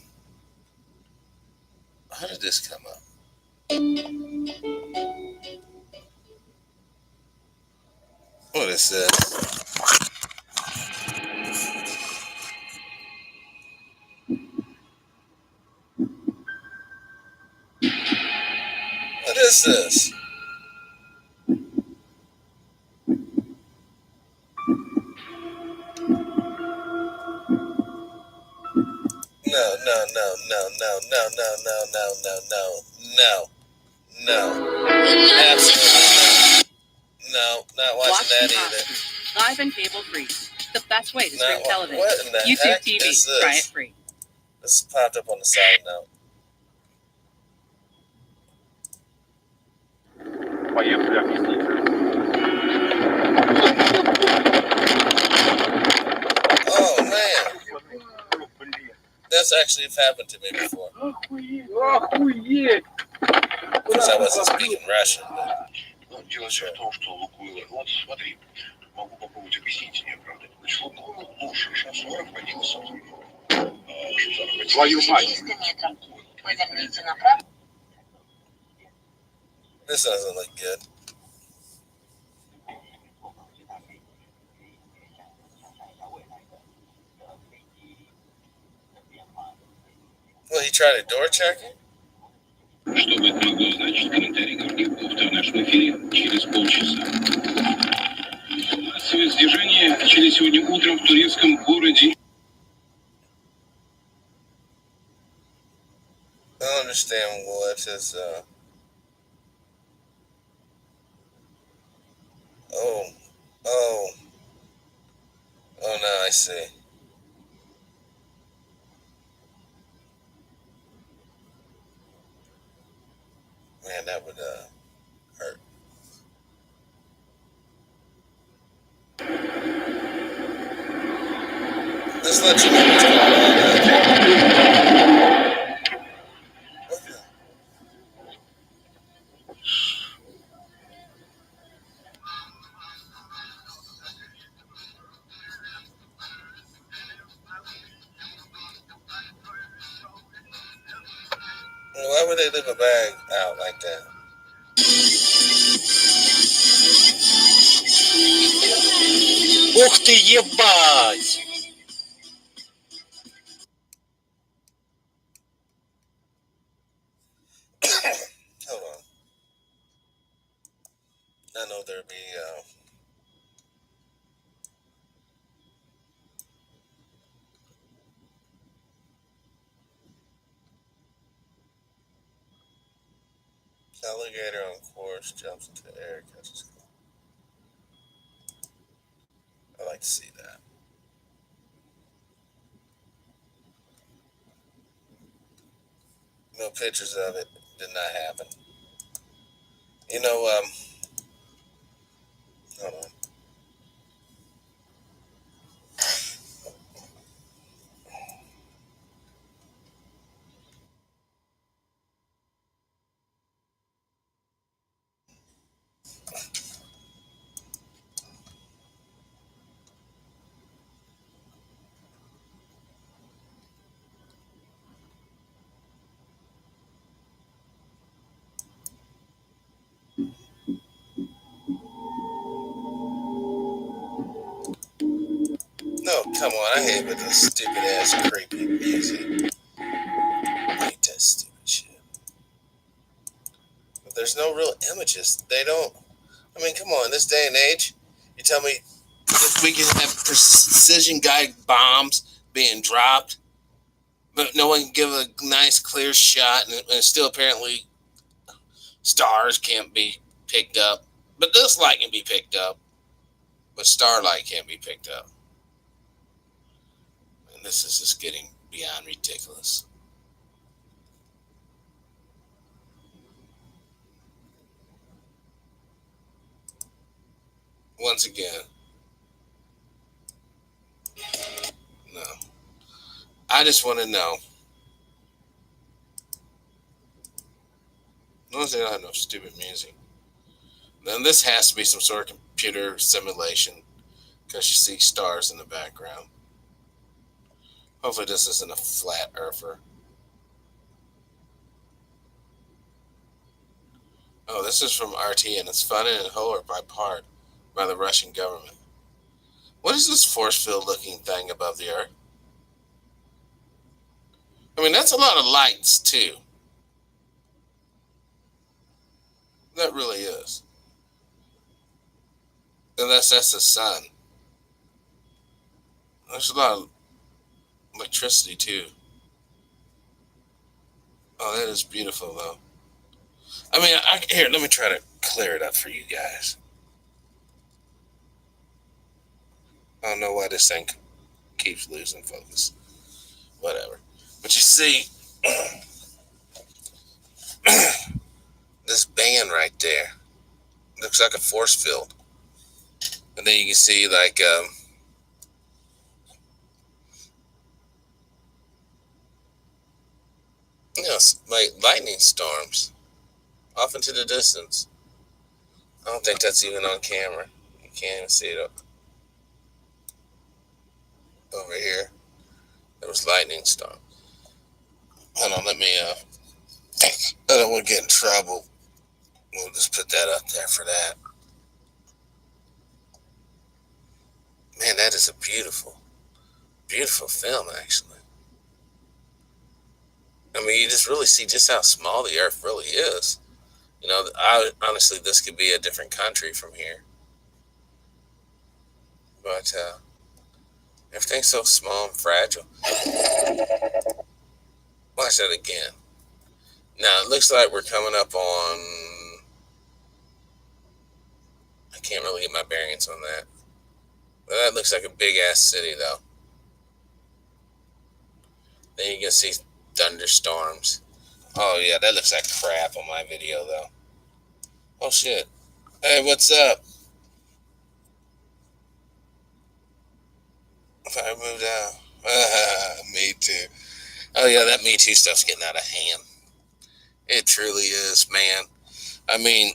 How did this come up? What is this? What is this? No, no, no, no, no, no, no, no, no, no, no, no, no. Absolutely no. No, not watching that either. Live and cable free. The best way to stream television. What in the YouTube heck TV. is this? Try it free. This popped up on the side note. Oh man, that's actually happened to me before. Because I wasn't speaking Russian. Дело все в том, что Лукойл, вот смотри, могу попробовать объяснить тебе, правда. Значит, Лукойл, ну, Шахшазор входил, собственно. Твою мать! This doesn't look good. Well, he tried a door checking? Что бы это могло значить, комментарий Гордикова в нашем эфире через полчаса. Массовое сдержание начали сегодня утром в турецком городе. I don't understand what his, Oh, no, I see. Man, that would, hurt. This lets you know what's going on. What the? Why would they leave a bag out like that? Ух ты, ебать! Hold on. I know there'd be, alligator on course, jumps into the air, catches. I like to see that. No pictures of it. Did not happen. You know, hold on. No, come on. I hate with this stupid ass creepy music. I hate that stupid shit. But there's no real images. They don't. I mean, come on. This day and age, you tell me if we can have precision guided bombs being dropped, but no one can give a nice clear shot, and still apparently stars can't be picked up. But this light can be picked up, but starlight can't be picked up. And this is just getting beyond ridiculous. Once again, no. I just want to know. Notice they don't have no stupid music. Then this has to be some sort of computer simulation because you see stars in the background. Hopefully this isn't a flat earther. Oh, this is from RT and it's funded in whole or by part by the Russian government. What is this force field looking thing above the earth? I mean, that's a lot of lights too. That really is. Unless that's the sun. There's a lot of electricity too. Oh, that is beautiful, though. I mean, here, let me try to clear it up for you guys. I don't know why this thing keeps losing focus. Whatever. But you see, this band right there looks like a force field. And then you can see, like, like lightning storms off into the distance. I don't think that's even on camera. You can't even see it over here. There was lightning storm. Hold on, let me, I don't want to get in trouble. We'll just put that up there for that. Man, that is a beautiful, beautiful film, actually. I mean, you just really see just how small the Earth really is. You know, honestly, this could be a different country from here. But everything's so small and fragile. Watch that again. Now, it looks like we're coming up on... I can't really get my bearings on that. But that looks like a big-ass city, though. Then you can see thunderstorms. Oh, yeah, that looks like crap on my video, though. Oh, shit. Hey, what's up? If I moved out. Me too. Oh, yeah, that Me Too stuff's getting out of hand. It truly is, man. I mean,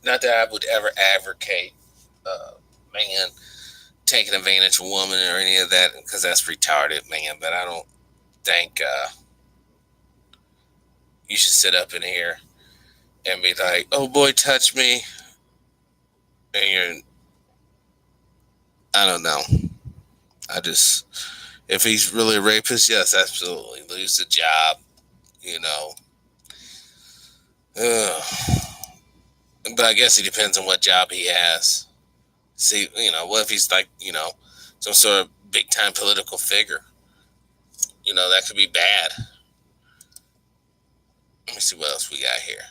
not that I would ever advocate, man, taking advantage of a woman or any of that, because that's retarded, man. But I don't think you should sit up in here and be like, oh, boy, touch me. And you're... I don't know. If he's really a rapist, yes, absolutely. Lose the job, you know. But I guess it depends on what job he has. See, what if he's like, some sort of big time political figure? That could be bad. Let me see what else we got here.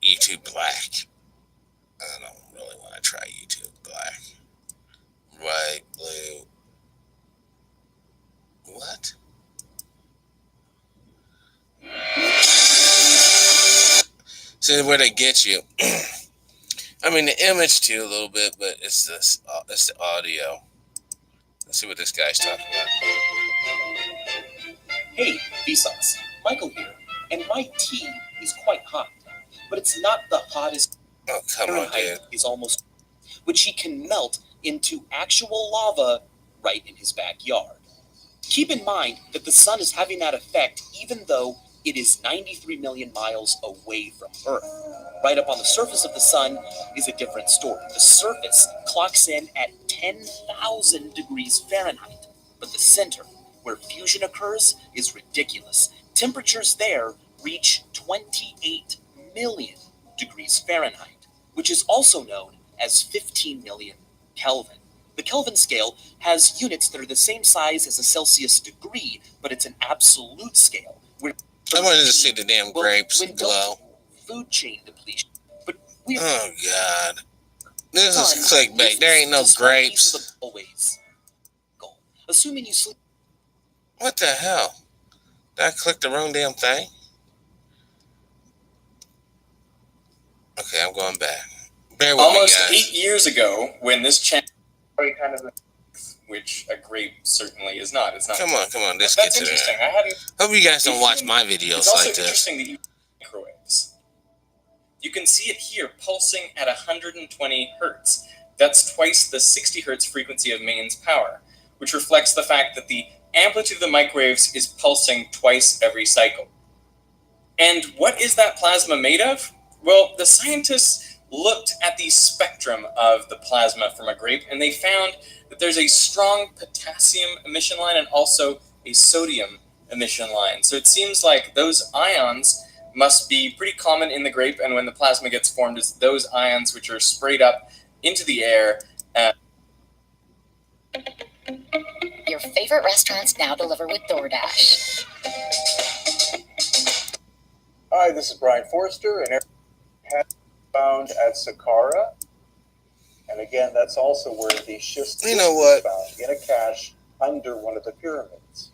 YouTube Black. I don't really want to try YouTube Black. White, blue. What? See where they get you. I mean, the image too a little bit, but it's the audio. Let's see what this guy's talking about. Hey, Vsauce, Michael here, and my tea is quite hot, but it's not the hottest. Oh, come on, dude. Is almost, which he can melt into actual lava right in his backyard. Keep in mind that the sun is having that effect even though it is 93 million miles away from Earth. Right up on the surface of the sun is a different story. The surface clocks in at 10,000 degrees Fahrenheit, but the center, where fusion occurs, is ridiculous. Temperatures there reach 28 million degrees Fahrenheit, which is also known as 15 million Kelvin. The Kelvin scale has units that are the same size as a Celsius degree, but it's an absolute scale. I wanted to see the damn grapes glow. Food chain depletion. But oh, God. This is clickbait. There ain't no grapes. Assuming you sleep. What the hell? Did I click the wrong damn thing? Okay, I'm going back. Bear with Almost me, guys. 8 years ago, when this channel kind of, which a grape certainly is not. It's not. Come on. This That's gets interesting. I hope you guys don't watch my videos it's also like this. Interesting that you microwaves. You can see it here pulsing at 120 hertz. That's twice the 60 hertz frequency of mains power, which reflects the fact that the amplitude of the microwaves is pulsing twice every cycle. And what is that plasma made of? Well, the scientists looked at the spectrum of the plasma from a grape, and they found that there's a strong potassium emission line and also a sodium emission line. So it seems like those ions must be pretty common in the grape, and when the plasma gets formed, it's those ions which are sprayed up into the air. Your favorite restaurants now deliver with DoorDash. Hi, this is Brian Forrester, and has found at Saqqara. And again, that's also where the schist You know what? is found, in a cache under one of the pyramids.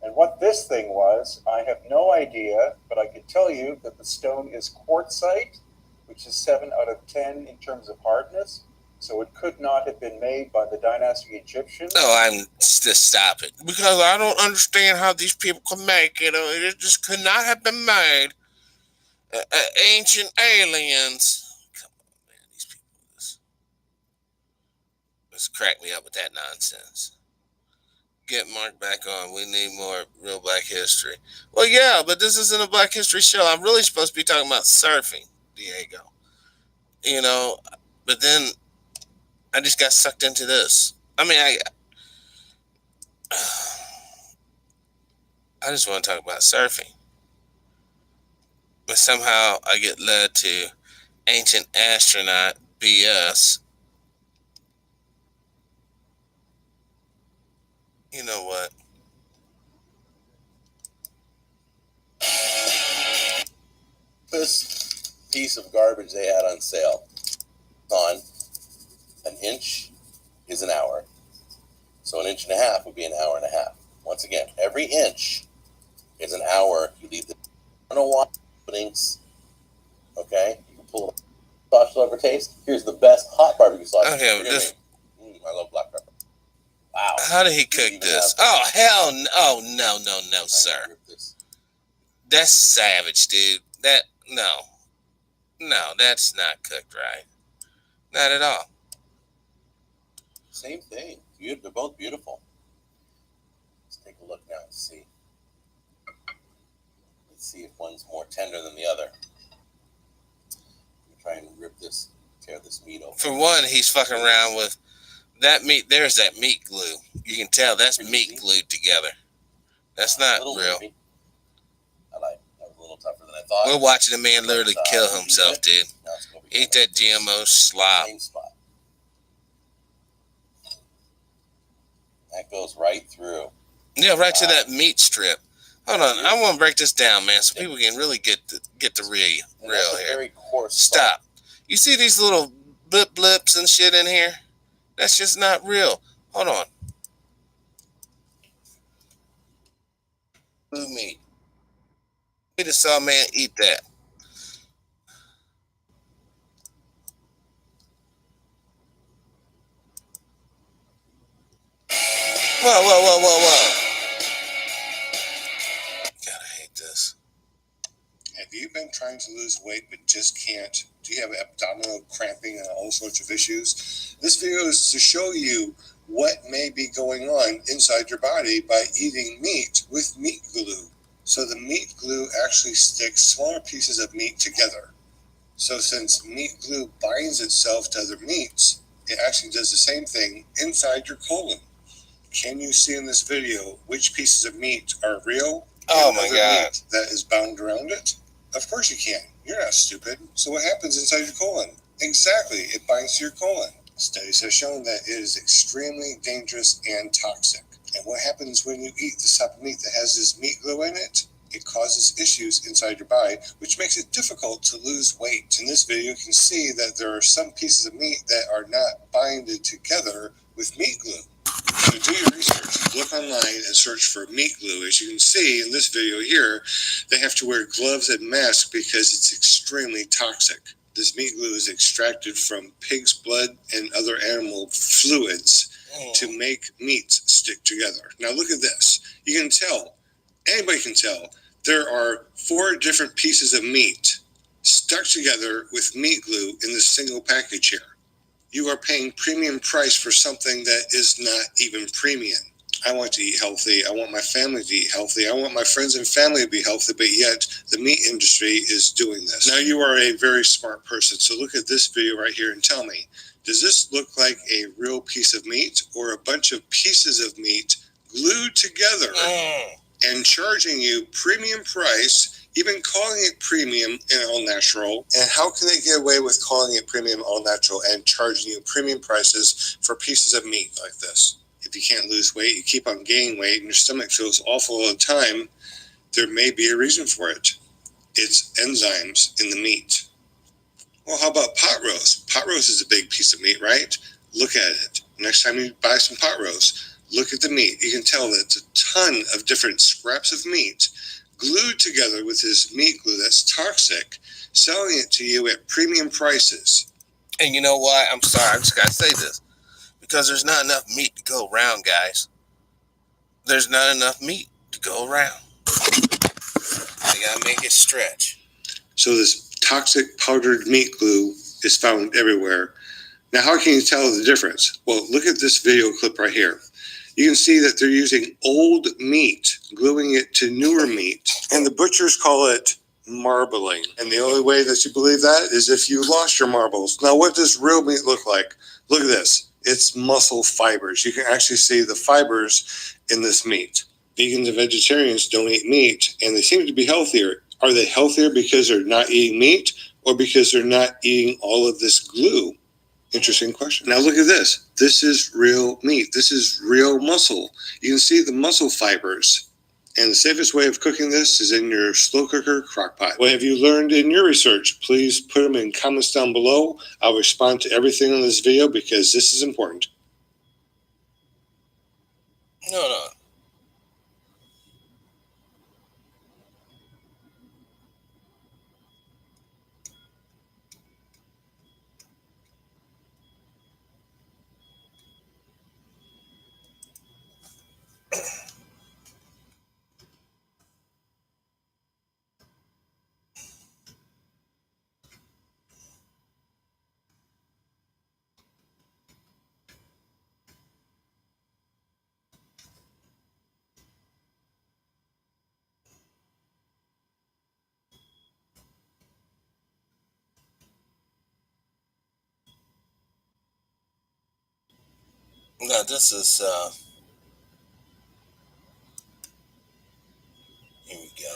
And what this thing was, I have no idea, but I can tell you that the stone is quartzite, which is 7 out of 10 in terms of hardness. So it could not have been made by the dynastic Egyptians. No, I'm just stop it. Because I don't understand how these people can make it. It just could not have been made. Ancient aliens. Come on, man. These people just crack me up with that nonsense. Get Mark back on. We need more real black history. Well, yeah, but this isn't a black history show. I'm really supposed to be talking about surfing, Diego. You know, but then I just got sucked into this. I mean, I just want to talk about surfing. But somehow I get led to ancient astronaut BS. You know what? This piece of garbage they had on sale on an inch is an hour. So an inch and a half would be an hour and a half. Once again, every inch is an hour. You leave the I don't know why openings. Okay? You can pull it sauce flavor taste. Here's the best hot barbecue sauce. Okay, this, I love black pepper. Wow. How did he cook this? Oh, hell no. Oh, no, sir. That's savage, dude. No, that's not cooked right. Not at all. Same thing. They're both beautiful. Let's take a look now and see. Let's see if one's more tender than the other. I'm trying to tear this meat open. For one, he's fucking around with that meat. There's that meat glue. You can tell that's meat glued together. That's not real. Heavy. I like it. That was a little tougher than I thought. We're watching a man literally kill himself, dude. Eat that GMO slop. Same spot. That goes right through. Yeah, right to that meat strip. Hold on, I want to break this down, man, so people can really get the real here. Very coarse. Stop. You see these little blips and shit in here? That's just not real. Hold on. Blue meat. We just saw a man eat that. Whoa. God, I hate this. Have you been trying to lose weight but just can't? Do you have abdominal cramping and all sorts of issues? This video is to show you what may be going on inside your body by eating meat with meat glue. So the meat glue actually sticks smaller pieces of meat together. So since meat glue binds itself to other meats, it actually does the same thing inside your colon. Can you see in this video which pieces of meat are real? Oh my God. Meat that is bound around it? Of course you can. You're not stupid. So what happens inside your colon? Exactly, it binds to your colon. Studies have shown that it is extremely dangerous and toxic. And what happens when you eat this type of meat that has this meat glue in it? It causes issues inside your body, which makes it difficult to lose weight. In this video, you can see that there are some pieces of meat that are not binded together with meat glue. So do your research. Look online and search for meat glue. As you can see in this video here, they have to wear gloves and masks because it's extremely toxic. This meat glue is extracted from pig's blood and other animal fluids to make meats stick together. Now look at this. You can tell, anybody can tell, there are 4 different pieces of meat stuck together with meat glue in this single package here. You are paying premium price for something that is not even premium. I want to eat healthy. I want my family to eat healthy. I want my friends and family to be healthy, but yet the meat industry is doing this. Now you are a very smart person, so look at this video right here and tell me, does this look like a real piece of meat or a bunch of pieces of meat glued together and charging you premium price, even calling it premium and all natural? And how can they get away with calling it premium all natural and charging you premium prices for pieces of meat like this? if you can't lose weight, you keep on gaining weight and your stomach feels awful all the time, there may be a reason for it. It's enzymes in the meat. Well, how about pot roast? Pot roast is a big piece of meat, right? Look at it. Next time you buy some pot roast, look at the meat. You can tell that it's a ton of different scraps of meat glued together with this meat glue that's toxic, selling it to you at premium prices. And you know why? I'm sorry, I just gotta say this. Because there's not enough meat to go around, guys. There's not enough meat to go around. They gotta make it stretch. So this toxic powdered meat glue is found everywhere. Now, how can you tell the difference? Well, look at this video clip right here. You can see that they're using old meat, gluing it to newer meat. And the butchers call it marbling. And the only way that you believe that is if you lost your marbles. Now, what does real meat look like? Look at this. It's muscle fibers. You can actually see the fibers in this meat. Vegans and vegetarians don't eat meat, and they seem to be healthier. Are they healthier because they're not eating meat or because they're not eating all of this glue? Interesting question. Now look at this. This is real meat. This is real muscle. You can see the muscle fibers. And the safest way of cooking this is in your slow cooker crock pot. What have you learned in your research? Please put them in comments down below. I'll respond to everything on this video because this is important. No. No, this is, here we go.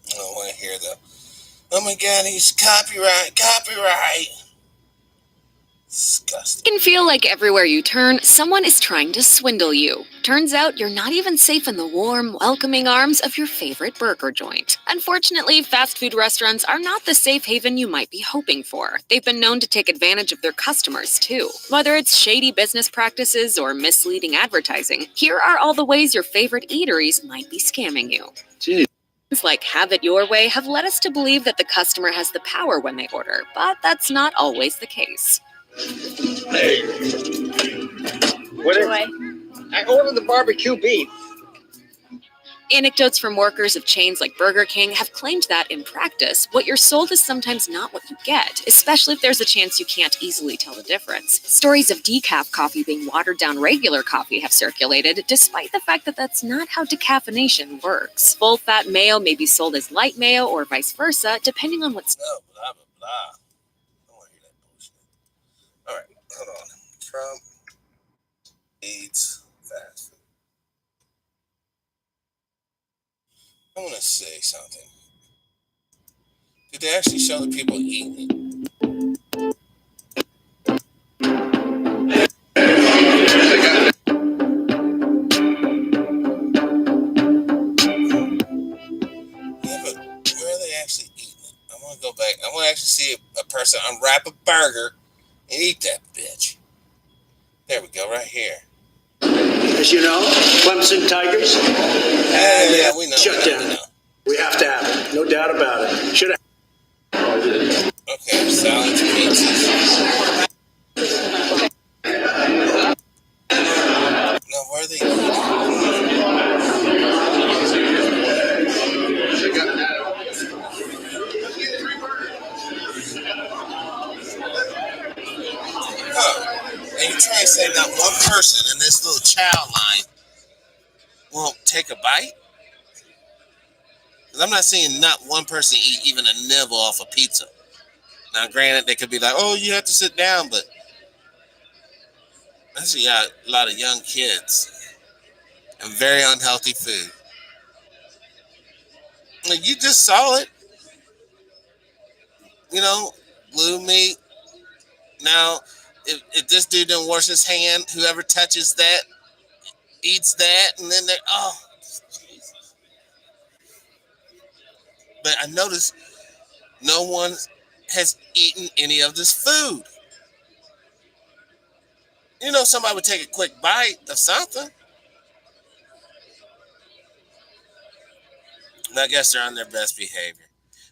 I don't want to hear the, oh my God, he's copyright. Disgusting. It can feel like everywhere you turn, someone is trying to swindle you. Turns out you're not even safe in the warm, welcoming arms of your favorite burger joint. Unfortunately, fast food restaurants are not the safe haven you might be hoping for. They've been known to take advantage of their customers, too. Whether it's shady business practices or misleading advertising, here are all the ways your favorite eateries might be scamming you. Jeez. Things like Have It Your Way have led us to believe that the customer has the power when they order, but that's not always the case. Hey. I ordered the barbecue beef. Anecdotes from workers of chains like Burger King have claimed that, in practice, what you're sold is sometimes not what you get, especially if there's a chance you can't easily tell the difference. Stories of decaf coffee being watered down regular coffee have circulated, despite the fact that that's not how decaffeination works. Full-fat mayo may be sold as light mayo or vice versa, depending on what's... Oh, blah, blah, blah. I don't want to hear that bullshit. All right, hold on. Trump eats fast food. I want to say something. Did they actually show the people eating it? Yeah, but where are they actually eating it? I want to go back. I want to actually see a person unwrap a burger and eat that bitch. There we go, right here. As you know, Clemson Tigers. Yeah, we know. Shut down. We have to have it. No doubt about it. Should have. Okay, salads, pizzas. Now, where are they eating? And you're trying to say not one person in this little child line won't take a bite? Because I'm not seeing not one person eat even a nibble off a pizza. Now, granted, they could be like, oh, you have to sit down, but I see a lot of young kids and very unhealthy food. Like, you just saw it. blue meat. Now, if this dude don't wash his hand, whoever touches that eats that, and then they're, oh, Jesus. But I noticed no one has eaten any of this food. Somebody would take a quick bite of something. And I guess they're on their best behavior.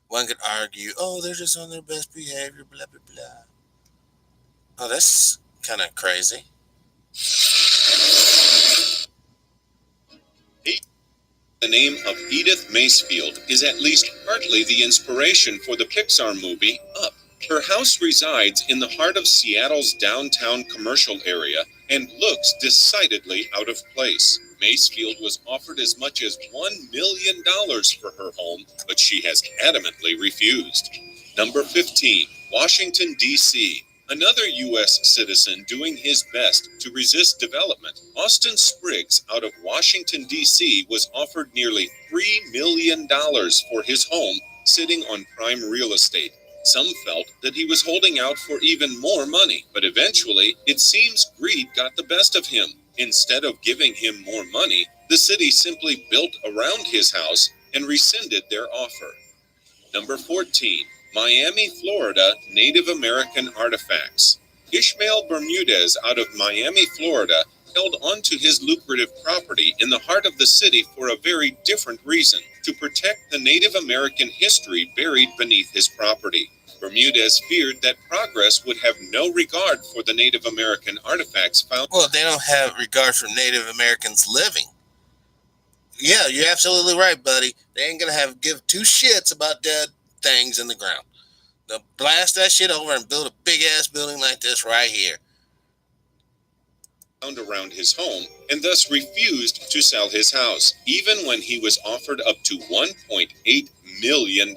One could argue, oh, they're just on their best behavior, blah, blah, blah. Oh, that's kind of crazy. The name of Edith Macefield is at least partly the inspiration for the Pixar movie Up. Her house resides in the heart of Seattle's downtown commercial area and looks decidedly out of place. Macefield was offered as much as $1 million for her home, but she has adamantly refused. Number 15, Washington, D.C. Another U.S. citizen doing his best to resist development. Austin Spriggs out of Washington, D.C. was offered nearly $3 million for his home sitting on prime real estate. Some felt that he was holding out for even more money, but eventually it seems greed got the best of him. Instead of giving him more money, the city simply built around his house and rescinded their offer. Number 14, Miami, Florida, Native American artifacts. Ishmael Bermudez out of Miami, Florida, held onto his lucrative property in the heart of the city for a very different reason, to protect the Native American history buried beneath his property. Bermudez feared that progress would have no regard for the Native American artifacts found. Well, they don't have regard for Native Americans living. Yeah, you're absolutely right, buddy. They ain't going to give two shits about dead things in the ground. They'll blast that shit over and build a big-ass building like this right here. Found around his home and thus refused to sell his house, even when he was offered up to $1.8 million.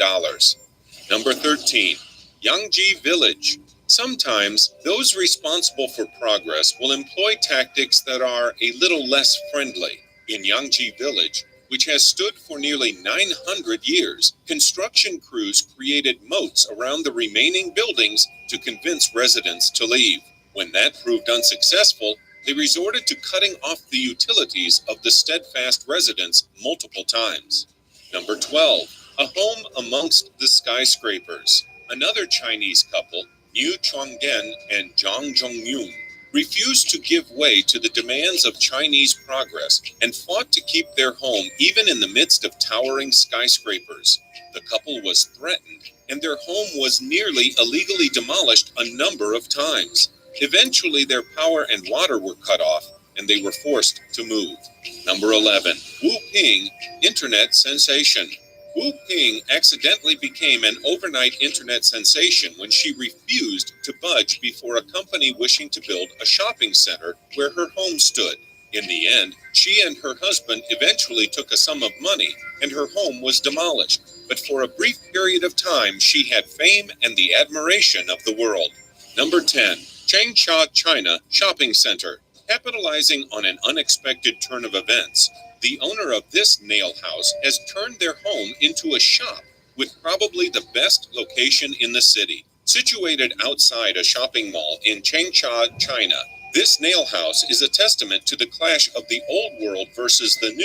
Number 13, Yangji Village. Sometimes those responsible for progress will employ tactics that are a little less friendly. In Yangji Village, which has stood for nearly 900 years, construction crews created moats around the remaining buildings to convince residents to leave. When that proved unsuccessful, they resorted to cutting off the utilities of the steadfast residents multiple times. Number 12, a home amongst the skyscrapers. Another Chinese couple, Niu Chonggen and Zhang Zhongyun, refused to give way to the demands of Chinese progress and fought to keep their home even in the midst of towering skyscrapers. The couple was threatened, and their home was nearly illegally demolished a number of times. Eventually, their power and water were cut off, and they were forced to move. Number 11, Wu Ping, internet sensation. Wu Ping accidentally became an overnight internet sensation when she refused to budge before a company wishing to build a shopping center where her home stood. In the end, she and her husband eventually took a sum of money, and her home was demolished. But for a brief period of time, she had fame and the admiration of the world. Number 10, Changsha, China Shopping Center. Capitalizing on an unexpected turn of events, the owner of this nail house has turned their home into a shop with probably the best location in the city. Situated outside a shopping mall in Changsha, China, this nail house is a testament to the clash of the old world versus the new.